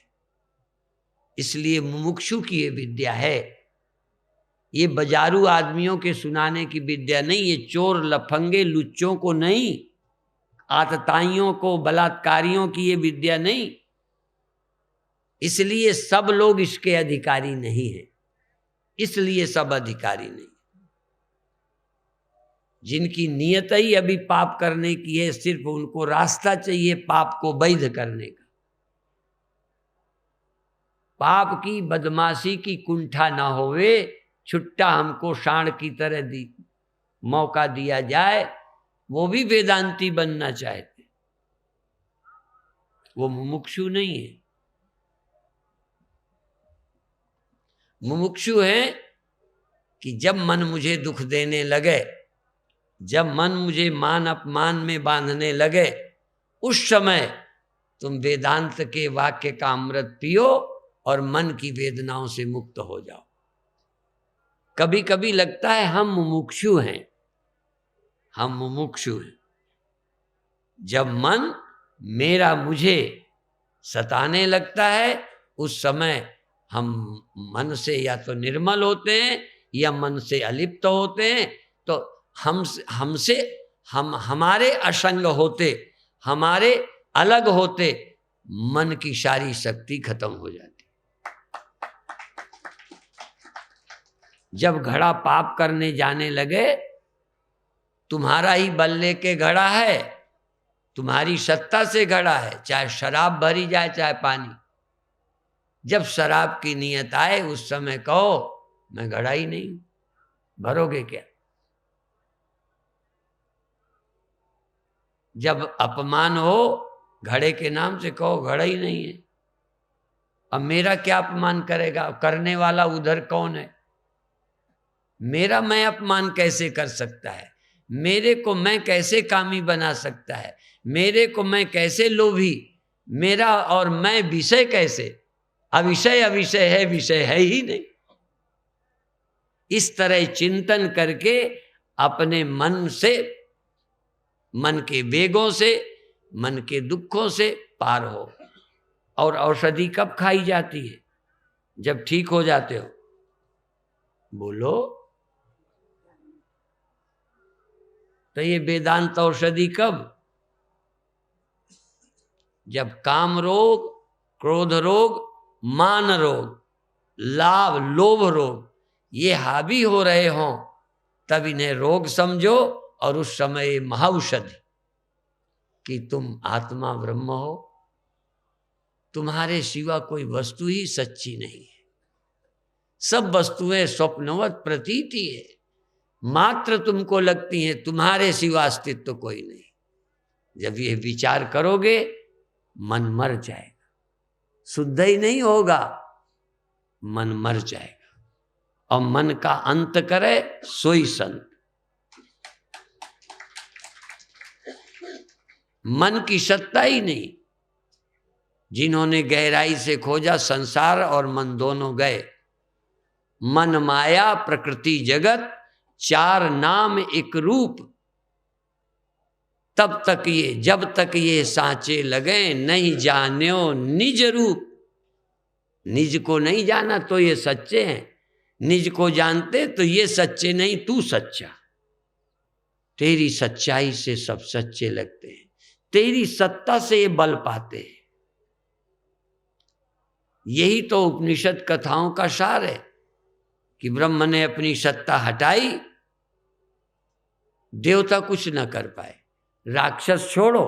इसलिए मुमुक्षु की ये विद्या है, ये बाजारू आदमियों के सुनाने की विद्या नहीं, ये चोर लफंगे लुच्चों को नहीं, आतताइयों को, बलात्कारियों की ये विद्या नहीं। इसलिए सब लोग इसके अधिकारी नहीं हैं, इसलिए सब अधिकारी नहीं। जिनकी नियत ही अभी पाप करने की है, सिर्फ उनको रास्ता चाहिए पाप को वैध करने का। पाप की, बदमाशी की कुंठा ना होवे, छुट्टा हमको साढ़ की तरह मौका दिया जाए, वो भी वेदांती बनना चाहते, वो मुमुक्षु नहीं है। मुमुक्षु है कि जब मन मुझे दुख देने लगे, जब मन मुझे मान अपमान में बांधने लगे, उस समय तुम वेदांत के वाक्य का अमृत पियो और मन की वेदनाओं से मुक्त हो जाओ। कभी कभी लगता है हम मुमुक्षु हैं, हम मुमुक्षु हैं। जब मन मेरा मुझे सताने लगता है, उस समय हम मन से या तो निर्मल होते हैं या मन से अलिप्त होते हैं। तो हमारे असंग होते, हमारे अलग होते, मन की सारी शक्ति खत्म हो जाती। जब घड़ा पाप करने जाने लगे, तुम्हारा ही बल लेके घड़ा है, तुम्हारी सत्ता से घड़ा है, चाहे शराब भरी जाए चाहे पानी। जब शराब की नियत आए, उस समय कहो मैं घड़ा ही नहीं हूं, भरोगे क्या? जब अपमान हो घड़े के नाम से, कहो घड़ा ही नहीं है। अब मेरा क्या अपमान करेगा? करने वाला उधर कौन है? मेरा मैं अपमान कैसे कर सकता है? मेरे को मैं कैसे कामी बना सकता है? मेरे को मैं कैसे लोभी? मेरा और मैं विषय कैसे? अविषय अविषय है, विषय है ही नहीं। इस तरह चिंतन करके अपने मन से, मन के वेगों से, मन के दुखों से पार हो। और औषधि कब खाई जाती है? जब ठीक हो जाते हो। बोलो। तो ये वेदांत औषधि कब? जब काम रोग, क्रोध रोग, मान रोग, लोभ रोग ये हावी हो रहे हों, तब इन्हें रोग समझो और उस समय महाऔषधि कि तुम आत्मा ब्रह्म हो, तुम्हारे सिवा कोई वस्तु ही सच्ची नहीं है, सब वस्तुएं स्वप्नवत प्रतीति है, मात्र तुमको लगती हैं, तुम्हारे सिवा अस्तित्व तो कोई नहीं। जब ये विचार करोगे, मन मर जाएगा, शुद्ध ही नहीं होगा, मन मर जाएगा। और मन का अंत करे सोई संत। मन की सत्ता ही नहीं। जिन्होंने गहराई से खोजा, संसार और मन दोनों गए। मन माया प्रकृति जगत चार नाम एक रूप, तब तक ये जब तक ये सांचे लगे नहीं जान्यो निज रूप। निज को नहीं जाना तो ये सच्चे हैं, निज को जानते तो ये सच्चे नहीं, तू सच्चा। तेरी सच्चाई से सब सच्चे लगते हैं, तेरी सत्ता से ये बल पाते हैं। यही तो उपनिषद कथाओं का सार है कि ब्रह्म ने अपनी सत्ता हटाई, देवता कुछ न कर पाए। राक्षस छोड़ो,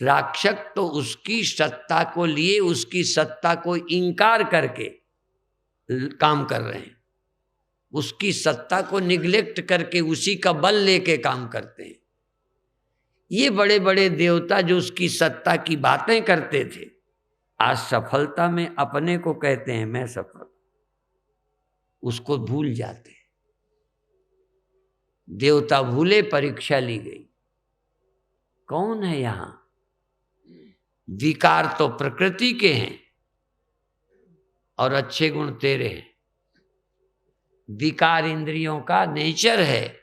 राक्षस तो उसकी सत्ता को लिए, उसकी सत्ता को इंकार करके काम कर रहे हैं, उसकी सत्ता को निग्लेक्ट करके उसी का बल लेके काम करते हैं। ये बड़े बड़े देवता जो उसकी सत्ता की बातें करते थे, आज सफलता में अपने को कहते हैं मैं सफल, उसको भूल जाते हैं। देवता भूले, परीक्षा ली गई। कौन है यहां? विकार तो प्रकृति के हैं और अच्छे गुण तेरे हैं। विकार इंद्रियों का नेचर है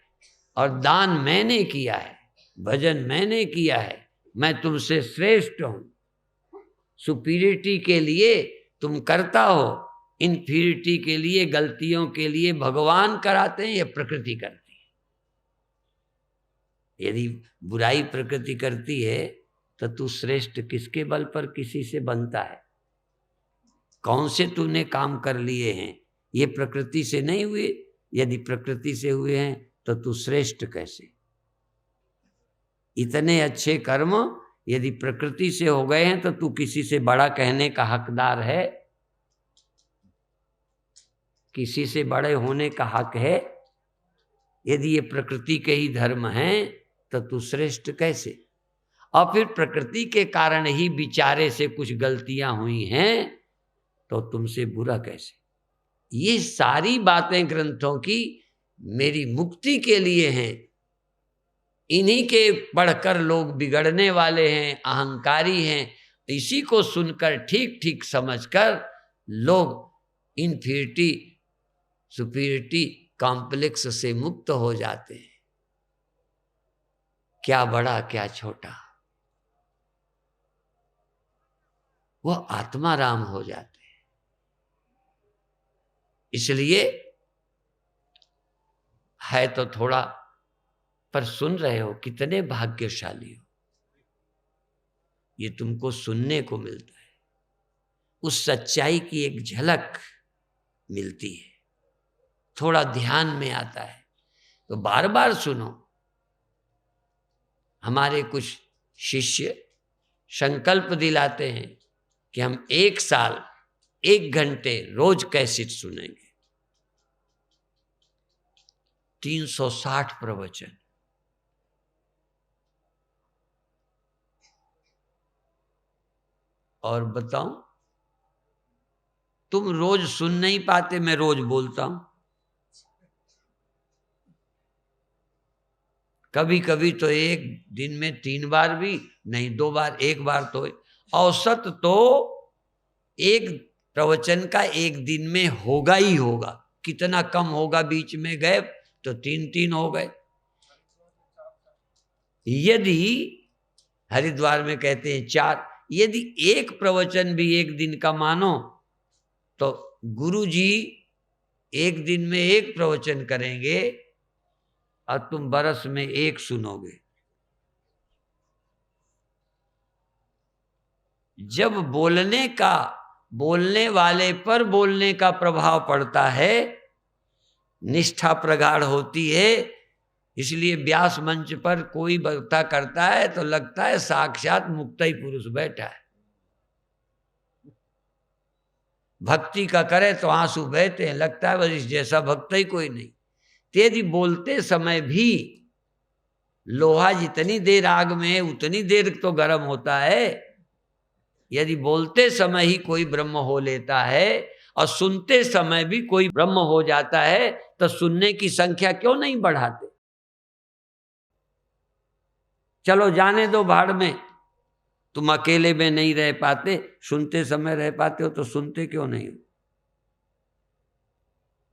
और दान मैंने किया है, भजन मैंने किया है, मैं तुमसे श्रेष्ठ हूं। सुपीरियरिटी के लिए तुम करता हो, इन्फीरियरिटी के लिए, गलतियों के लिए भगवान कराते हैं या प्रकृति करती है? यदि बुराई प्रकृति करती है तो तू श्रेष्ठ किसके बल पर किसी से बनता है? कौन से तूने काम कर लिए हैं? ये प्रकृति से नहीं हुए। यदि प्रकृति से हुए हैं तो तू श्रेष्ठ कैसे? इतने अच्छे कर्म यदि प्रकृति से हो गए हैं तो तू किसी से बड़ा कहने का हकदार है? किसी से बड़े होने का हक है? यदि ये प्रकृति के ही धर्म हैं तो तू श्रेष्ठ कैसे? और फिर प्रकृति के कारण ही विचारे से कुछ गलतियां हुई हैं तो तुमसे बुरा कैसे? ये सारी बातें ग्रंथों की मेरी मुक्ति के लिए हैं। इन्हीं के पढ़कर लोग बिगड़ने वाले हैं, अहंकारी हैं। इसी को सुनकर ठीक ठीक समझकर लोग इन्फीरिटी सुपीरियरिटी कॉम्प्लेक्स से मुक्त हो जाते हैं। क्या बड़ा क्या छोटा, वो आत्माराम हो जाते हैं। इसलिए है तो थोड़ा, पर सुन रहे हो, कितने भाग्यशाली हो। ये तुमको सुनने को मिलता है, उस सच्चाई की एक झलक मिलती है, थोड़ा ध्यान में आता है। तो बार बार सुनो। हमारे कुछ शिष्य संकल्प दिलाते हैं कि हम 1 साल 1 घंटे रोज कैसेट सुनेंगे। 360 प्रवचन। और बताऊं, तुम रोज सुन नहीं पाते, मैं रोज बोलता हूं। कभी कभी तो एक दिन में 3 बार भी नहीं, 2 बार, 1 बार तो औसत तो एक प्रवचन का एक दिन में होगा ही होगा। कितना कम होगा बीच में गए तो 3 हो गए। यदि हरिद्वार में कहते हैं 4, यदि एक प्रवचन भी एक दिन का मानो तो गुरु जी एक दिन में 1 प्रवचन करेंगे और तुम बरस में 1 सुनोगे। जब बोलने वाले पर बोलने का प्रभाव पड़ता है, निष्ठा प्रगाढ़ होती है। इसलिए व्यास मंच पर कोई वक्ता करता है तो लगता है साक्षात मुक्तई पुरुष बैठा है। भक्ति का करे तो आंसू बहते हैं, लगता है बस इस जैसा भक्त ही कोई नहीं। यदि बोलते समय भी लोहा जितनी देर आग में है उतनी देर तो गर्म होता है। यदि बोलते समय ही कोई ब्रह्म हो लेता है और सुनते समय भी कोई ब्रह्म हो जाता है तो सुनने की संख्या क्यों नहीं बढ़ाते? चलो जाने दो भाड़ में, तुम अकेले में नहीं रह पाते, सुनते समय रह पाते हो तो सुनते क्यों नहीं हो?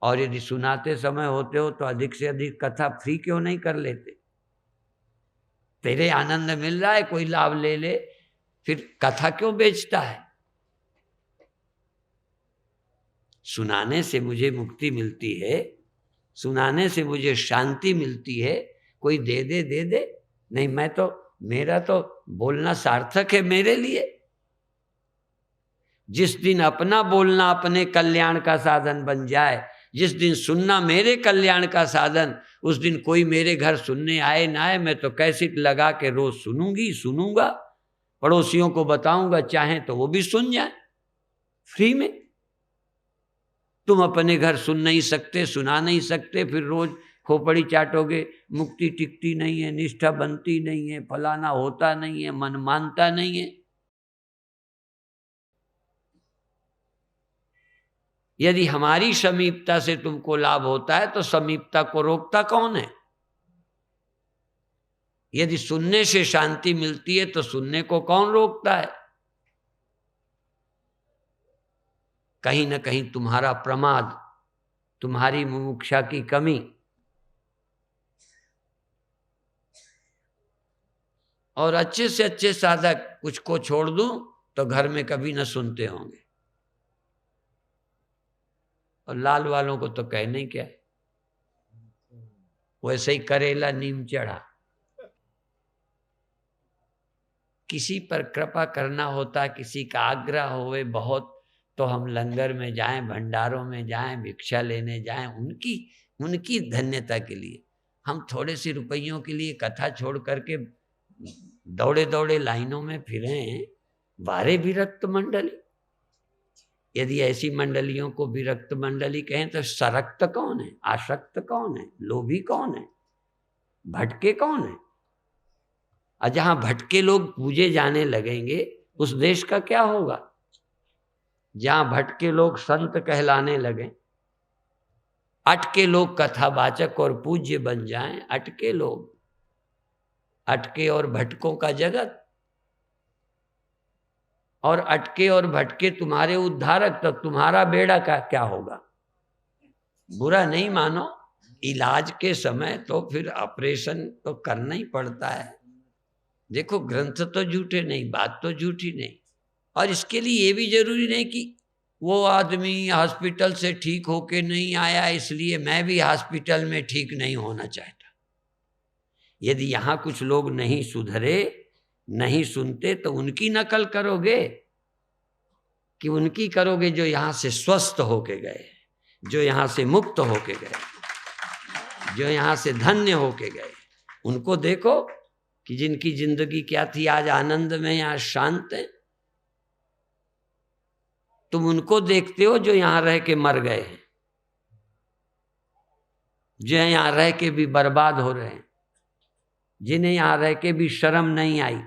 और यदि सुनाते समय होते हो तो अधिक से अधिक कथा फ्री क्यों नहीं कर लेते? तेरे आनंद मिल रहा है, कोई लाभ ले ले, फिर कथा क्यों बेचता है? सुनाने से मुझे मुक्ति मिलती है, सुनाने से मुझे शांति मिलती है। कोई दे दे नहीं, मेरा तो बोलना सार्थक है मेरे लिए। जिस दिन अपना बोलना अपने कल्याण का साधन बन जाए, जिस दिन सुनना मेरे कल्याण का साधन, उस दिन कोई मेरे घर सुनने आए ना आए, मैं तो कैसेट लगा के रोज सुनूंगा, पड़ोसियों को बताऊंगा, चाहे तो वो भी सुन जाए फ्री में। तुम अपने घर सुन नहीं सकते, सुना नहीं सकते, फिर रोज खोपड़ी चाटोगे, मुक्ति टिकती नहीं है, निष्ठा बनती नहीं है, फलाना होता नहीं है, मन मानता नहीं है। यदि हमारी समीपता से तुमको लाभ होता है तो समीपता को रोकता कौन है? यदि सुनने से शांति मिलती है तो सुनने को कौन रोकता है? कहीं ना कहीं तुम्हारा प्रमाद, तुम्हारी मुमुक्षा की कमी। और अच्छे से अच्छे साधक कुछ को छोड़ दूं तो घर में कभी न सुनते होंगे। और लाल वालों को तो कहने क्या, वैसे ही करेला नीम चढ़ा। किसी पर कृपा करना होता, किसी का आग्रह होवे बहुत, तो हम लंगर में जाएं, भंडारों में जाएं, भिक्षा लेने जाएं, उनकी धन्यता के लिए। हम थोड़े से रुपयों के लिए कथा छोड़ करके दौड़े दौड़े लाइनों में फिरें, वारे विरक्त मंडली। यदि ऐसी मंडलियों को विरक्त मंडली कहें तो सरक्त कौन है, आसक्त कौन है, लोभी कौन है, भटके कौन है? और जहां भटके लोग पूजे जाने लगेंगे उस देश का क्या होगा? जहां भटके लोग संत कहलाने लगे, अटके लोग कथावाचक और पूज्य बन जाएं, अटके लोग, अटके और भटकों का जगत, और अटके और भटके तुम्हारे उद्धारक, तब तुम्हारा बेड़ा का क्या होगा? बुरा नहीं मानो, इलाज के समय तो फिर ऑपरेशन तो करना ही पड़ता है। देखो ग्रंथ तो झूठे नहीं, बात तो झूठी नहीं, और इसके लिए ये भी जरूरी नहीं कि वो आदमी हॉस्पिटल से ठीक होके नहीं आया इसलिए मैं भी हॉस्पिटल में ठीक नहीं होना चाहता। यदि यहाँ कुछ लोग नहीं सुधरे, नहीं सुनते, तो उनकी नकल करोगे कि उनकी करोगे जो यहाँ से स्वस्थ होके गए, जो यहाँ से मुक्त होके गए, जो यहाँ से धन्य होके गए? उनको देखो कि जिनकी जिंदगी क्या थी, आज आनंद में, आज शांत है। तुम उनको देखते हो जो यहाँ रह के मर गए हैं, जो यहाँ रह के भी बर्बाद हो रहे हैं, जिन्हें यहाँ रह के भी शर्म नहीं आई,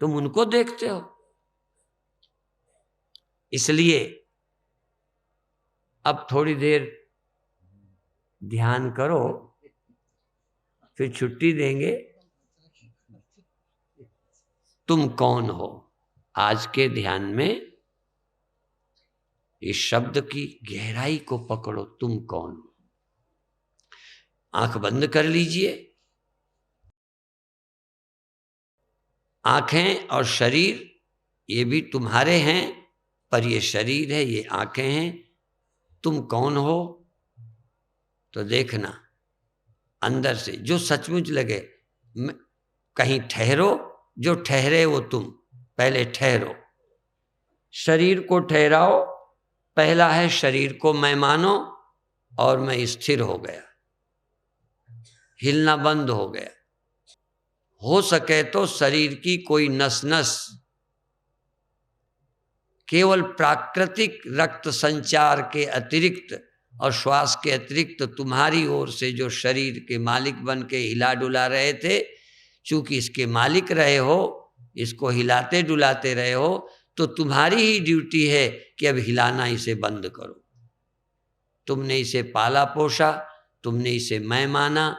तुम उनको देखते हो। इसलिए अब थोड़ी देर ध्यान करो, फिर छुट्टी देंगे। तुम कौन हो? आज के ध्यान में इस शब्द की गहराई को पकड़ो। तुम कौन हो? आंख बंद कर लीजिए। आंखें और शरीर ये भी तुम्हारे हैं, पर ये शरीर है, ये आंखें हैं। तुम कौन हो? तो देखना अंदर से जो सचमुच लगे। कहीं ठहरो, जो ठहरे वो तुम, पहले ठहरो। शरीर को ठहराओ। पहला है शरीर को मैं मानो, और मैं स्थिर हो गया, हिलना बंद हो गया। हो सके तो शरीर की कोई नस नस, केवल प्राकृतिक रक्त संचार के अतिरिक्त और श्वास के अतिरिक्त तुम्हारी ओर से जो शरीर के मालिक बन के हिला डुला रहे थे, चूंकि इसके मालिक रहे हो, इसको हिलाते डुलाते रहे हो, तो तुम्हारी ही ड्यूटी है कि अब हिलाना इसे बंद करो। तुमने इसे पाला पोसा, तुमने इसे मैं माना,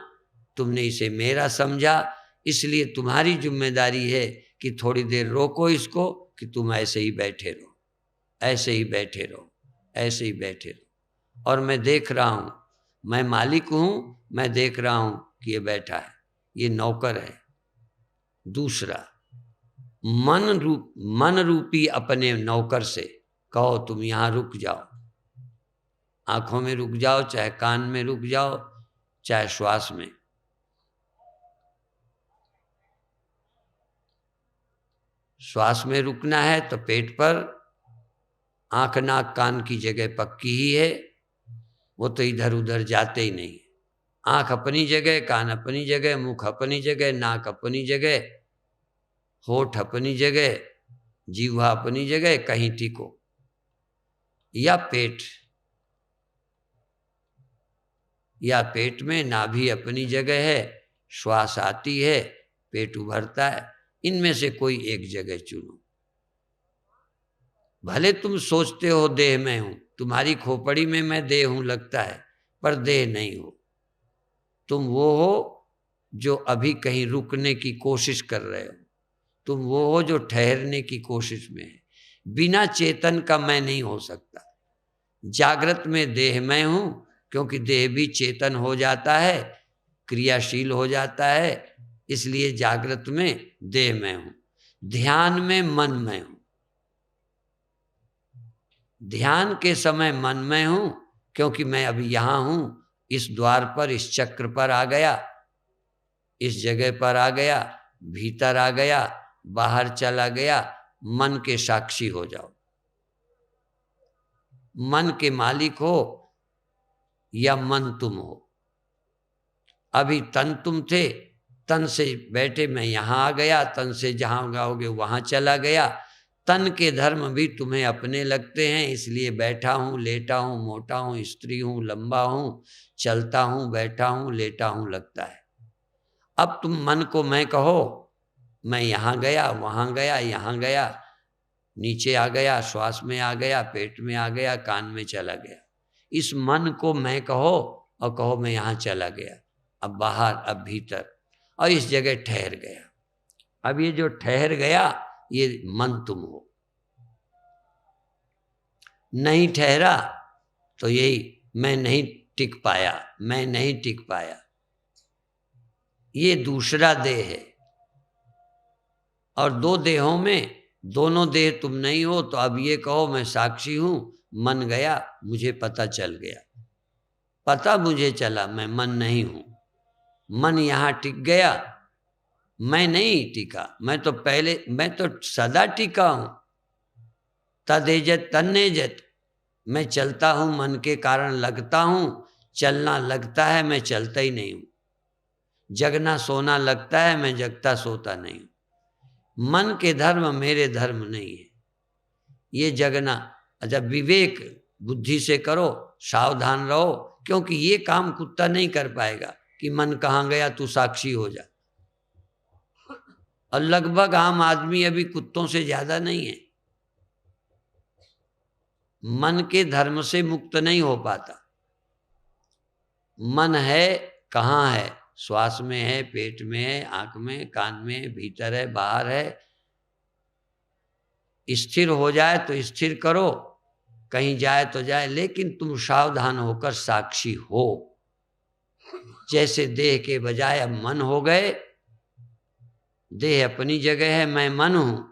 तुमने इसे मेरा समझा, इसलिए तुम्हारी जिम्मेदारी है कि थोड़ी देर रोको इसको, कि तुम ऐसे ही बैठे रहो, ऐसे ही बैठे रहो, ऐसे ही बैठे रहो। और मैं देख रहा हूं, मैं मालिक हूं, मैं देख रहा हूं कि ये बैठा है, ये नौकर है। दूसरा, मन रूपी अपने नौकर से कहो तुम यहां रुक जाओ। आंखों में रुक जाओ, चाहे कान में रुक जाओ, चाहे श्वास में। श्वास में रुकना है तो पेट पर, आंख नाक कान की जगह पक्की ही है, वो तो इधर उधर जाते ही नहीं। आंख अपनी जगह, कान अपनी जगह, मुख अपनी जगह, नाक अपनी जगह, होठ अपनी जगह, जीवा अपनी जगह, कहीं टिको। या पेट में नाभि अपनी जगह है, श्वास आती है, पेट उभरता है। इनमें से कोई एक जगह चुनो। भले तुम सोचते हो देह में हूं, तुम्हारी खोपड़ी में मैं देह हूं लगता है, पर देह नहीं हो। तुम वो हो जो अभी कहीं रुकने की कोशिश कर रहे हो, तुम वो हो जो ठहरने की कोशिश में है। बिना चेतन का मैं नहीं हो सकता। जागृत में देह मैं हूं, क्योंकि देह भी चेतन हो जाता है, क्रियाशील हो जाता है, इसलिए जागृत में देह मैं हूं। ध्यान में मन में हूं। ध्यान के समय मन में हूं, क्योंकि मैं अभी यहां हूं, इस द्वार पर, इस चक्र पर आ गया, इस जगह पर आ गया, भीतर आ गया, बाहर चला गया। मन के साक्षी हो जाओ। मन के मालिक हो या मन तुम हो। अभी तन तुम थे, तन से बैठे मैं यहां आ गया, तन से जहां गाओगे वहां चला गया। तन के धर्म भी तुम्हें अपने लगते हैं, इसलिए बैठा हूँ, लेटा हूँ, मोटा हूँ, स्त्री हूँ, लंबा हूँ, चलता हूँ, बैठा हूँ, लेटा हूँ लगता है। अब तुम मन को मैं कहो, मैं यहाँ गया, वहाँ गया, यहाँ गया, नीचे आ गया, श्वास में आ गया, पेट में आ गया, कान में चला गया। इस मन को मैं कहो और कहो मैं यहाँ चला गया, अब बाहर, अब भीतर, और इस जगह ठहर गया। अब ये जो ठहर गया ये मन तुम हो। नहीं ठहरा तो यही मैं नहीं टिक पाया, मैं नहीं टिक पाया, ये दूसरा देह है। और दो देहों में दोनों देह तुम नहीं हो, तो अब ये कहो मैं साक्षी हूं, मन गया, मुझे पता चल गया, पता मुझे चला मैं मन नहीं हूं। मन यहाँ टिक गया, मैं नहीं टिका, मैं तो सदा टिका हूं। तदेजत तन्नेजत, मैं चलता हूं, मन के कारण लगता हूं, चलना लगता है, मैं चलता ही नहीं हूं। जगना सोना लगता है, मैं जगता सोता नहीं हूं। मन के धर्म मेरे धर्म नहीं है। ये जगना, अच्छा विवेक बुद्धि से करो, सावधान रहो, क्योंकि ये काम कुत्ता नहीं कर पाएगा कि मन कहाँ गया तू साक्षी हो जा। और लगभग आम आदमी अभी कुत्तों से ज्यादा नहीं है, मन के धर्म से मुक्त नहीं हो पाता। मन है कहाँ है? श्वास में है, पेट में है, आंख में, कान में, भीतर है, बाहर है। स्थिर हो जाए तो स्थिर करो, कहीं जाए तो जाए, लेकिन तुम सावधान होकर साक्षी हो। जैसे देह के बजाय अब मन हो गए, देह अपनी जगह है, मैं मन हूं,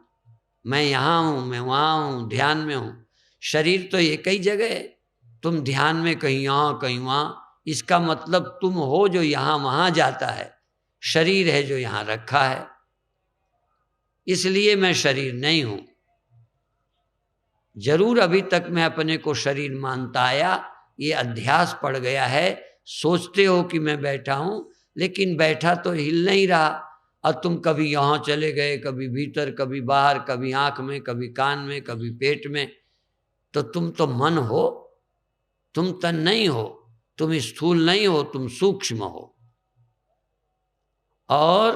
मैं यहाँ हूं, मैं वहां हूं, ध्यान में हूं। शरीर तो एक ही जगह है, तुम ध्यान में कहीं यहाँ कहीं वहां, इसका मतलब तुम हो जो यहाँ वहां जाता है, शरीर है जो यहाँ रखा है। इसलिए मैं शरीर नहीं हूं। जरूर अभी तक मैं अपने को शरीर मानता आया, ये अध्यास पड़ गया है। सोचते हो कि मैं बैठा हूं, लेकिन बैठा तो हिल नहीं रहा। और तुम कभी यहाँ चले गए, कभी भीतर, कभी बाहर, कभी आंख में, कभी कान में, कभी पेट में। तो तुम तो मन हो, तुम तन नहीं हो, तुम स्थूल नहीं हो, तुम सूक्ष्म हो। और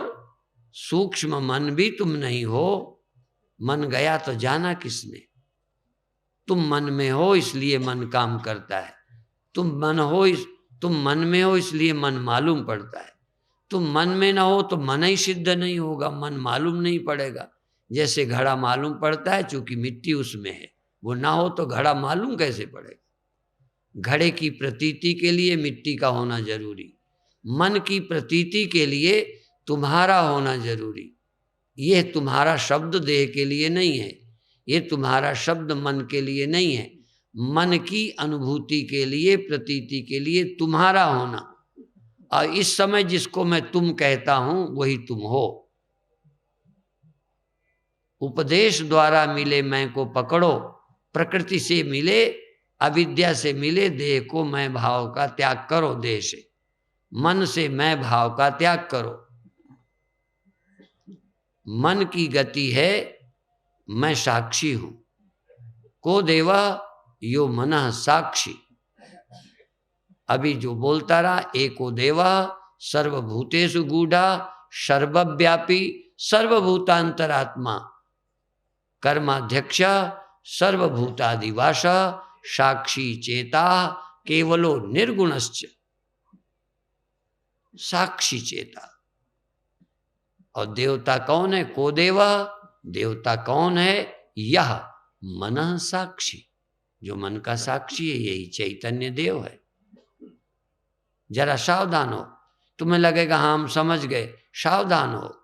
सूक्ष्म मन भी तुम नहीं हो। मन गया तो जाना किसने? तुम मन में हो इसलिए मन काम करता है। तुम मन में हो इसलिए मन मालूम पड़ता है। तुम मन में ना हो तो मन ही सिद्ध नहीं होगा, मन मालूम नहीं पड़ेगा। जैसे घड़ा मालूम पड़ता है, चूंकि मिट्टी उसमें है, वो ना हो तो घड़ा मालूम कैसे पड़ेगा? घड़े की प्रतीति के लिए मिट्टी का होना जरूरी, मन की प्रतीति के लिए तुम्हारा होना जरूरी। यह तुम्हारा शब्द देह के लिए नहीं है, ये तुम्हारा शब्द मन के लिए नहीं है। मन की अनुभूति के लिए, प्रतीति के लिए तुम्हारा होना। और इस समय जिसको मैं तुम कहता हूं वही तुम हो। उपदेश द्वारा मिले मैं को पकड़ो, प्रकृति से मिले, अविद्या से मिले देह को मैं भाव का त्याग करो। देह से, मन से मैं भाव का त्याग करो। मन की गति है, मैं साक्षी हूं। को देवा यो मनः साक्षी। अभी जो बोलता रहा, एको देवा सर्वभूतेषु गूढ़ा, सर्वव्यापी सर्वभूतांतरात्मा, कर्माध्यक्ष सर्वभूतादिवास, साक्षी चेता केवलो निर्गुणश्च। साक्षी चेता। और देवता कौन है? को देवा, देवता कौन है? यह मनः साक्षी, जो मन का साक्षी है, यही चैतन्य देव है। जरा सावधान हो, तुम्हें लगेगा हाँ हम समझ गए, सावधान हो।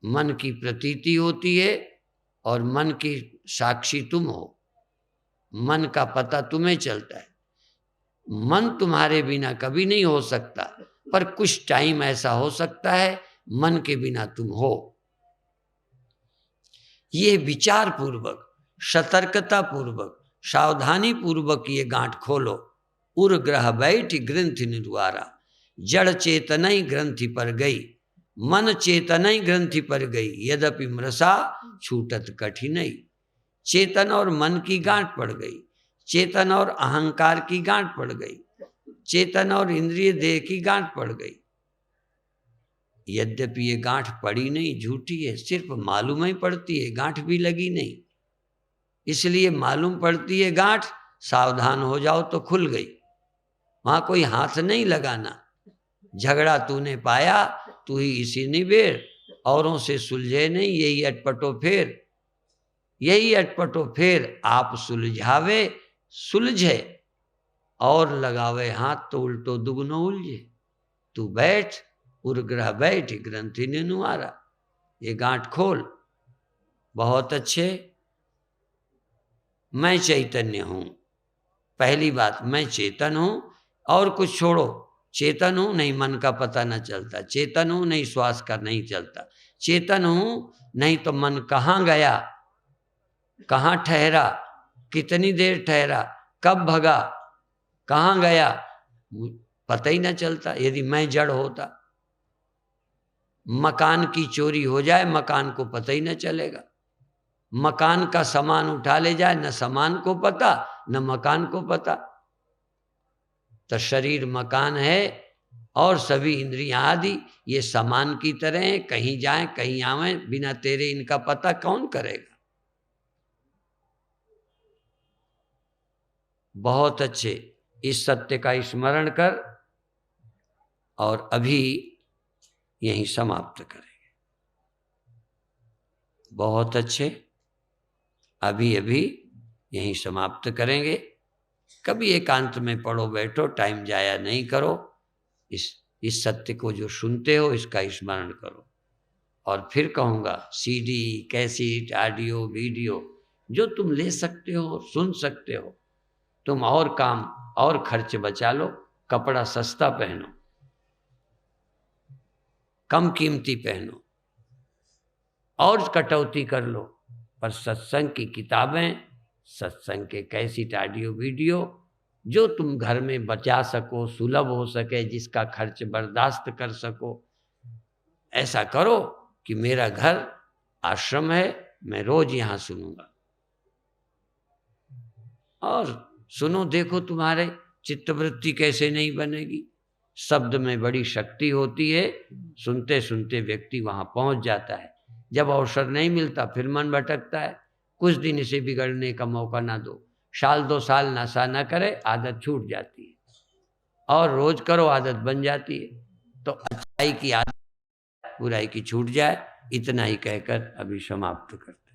मन की प्रतीति होती है और मन की साक्षी तुम हो। मन का पता तुम्हें चलता है। मन तुम्हारे बिना कभी नहीं हो सकता, पर कुछ टाइम ऐसा हो सकता है मन के बिना तुम हो। ये विचार पूर्वक, सतर्कता पूर्वक, सावधानी पूर्वक ये गांठ खोलो। उर ग्रह बैठ ग्रंथि निर्वारा, जड़ चेतना ही ग्रंथि पर गई। मन चेतनई ग्रंथि पर गई, यद्यपि मृषा छूटत कठिनई। चेतन और मन की गांठ पड़ गई, चेतन और अहंकार की गांठ पड़ गई, चेतन और इंद्रिय देह की गांठ पड़ गई। यद्यपि ये गांठ पड़ी नहीं, झूठी है, सिर्फ मालूम ही पड़ती है, गांठ भी लगी नहीं। इसलिए मालूम पड़ती है गांठ, सावधान हो जाओ तो खुल गई। वहां कोई हाथ नहीं लगाना। झगड़ा तूने पाया, तू ही इसी निबेड़, औरों से सुलझे नहीं, यही अटपटो फेर, यही अटपटो फेर। आप सुलझावे सुलझे, और लगावे हाथ तो उल्टो दुगनो उलझे। तू बैठ उर्ग्रह बैठ, ग्रंथि निनुआरा, ये गांठ खोल। बहुत अच्छे। मैं चैतन्य हूं, पहली बात, मैं चेतन हूं। और कुछ छोड़ो, चेतन हूं नहीं मन का पता न चलता, चेतन हूं नहीं श्वास का नहीं चलता, चेतन हूं नहीं तो मन कहाँ गया, कहाँ ठहरा, कितनी देर ठहरा, कब भगा, कहाँ गया, पता ही ना चलता। यदि मैं जड़ होता, मकान की चोरी हो जाए, मकान को पता ही ना चलेगा। मकान का सामान उठा ले जाए, न सामान को पता न मकान को पता। तो शरीर मकान है और सभी इंद्रियां आदि ये सामान की तरह है, कहीं जाएं कहीं आवें, बिना तेरे इनका पता कौन करेगा। बहुत अच्छे, इस सत्य का स्मरण कर और अभी यहीं समाप्त करेंगे। बहुत अच्छे, अभी अभी यहीं समाप्त करेंगे। कभी एकांत में पढ़ो बैठो, टाइम जाया नहीं करो। इस सत्य को जो सुनते हो इसका स्मरण करो। और फिर कहूँगा, सीडी, कैसेट, ऑडियो, वीडियो जो तुम ले सकते हो, सुन सकते हो, तुम और काम और खर्च बचा लो। कपड़ा सस्ता पहनो, कम कीमती पहनो, और कटौती कर लो, पर सत्संग की किताबें, सत्संग के कैसेट, ऑडियो, वीडियो जो तुम घर में बचा सको, सुलभ हो सके, जिसका खर्च बर्दाश्त कर सको, ऐसा करो कि मेरा घर आश्रम है, मैं रोज यहाँ सुनूंगा। और सुनो, देखो तुम्हारे चित्तवृत्ति कैसे नहीं बनेगी। शब्द में बड़ी शक्ति होती है, सुनते सुनते व्यक्ति वहां पहुंच जाता है। जब अवसर नहीं मिलता फिर मन भटकता है। कुछ दिन इसे बिगड़ने का मौका ना दो। साल 2 साल नशा ना करे, आदत छूट जाती है, और रोज करो आदत बन जाती है। तो अच्छाई की आदत, बुराई की छूट जाए। इतना ही कहकर अभी समाप्त करते।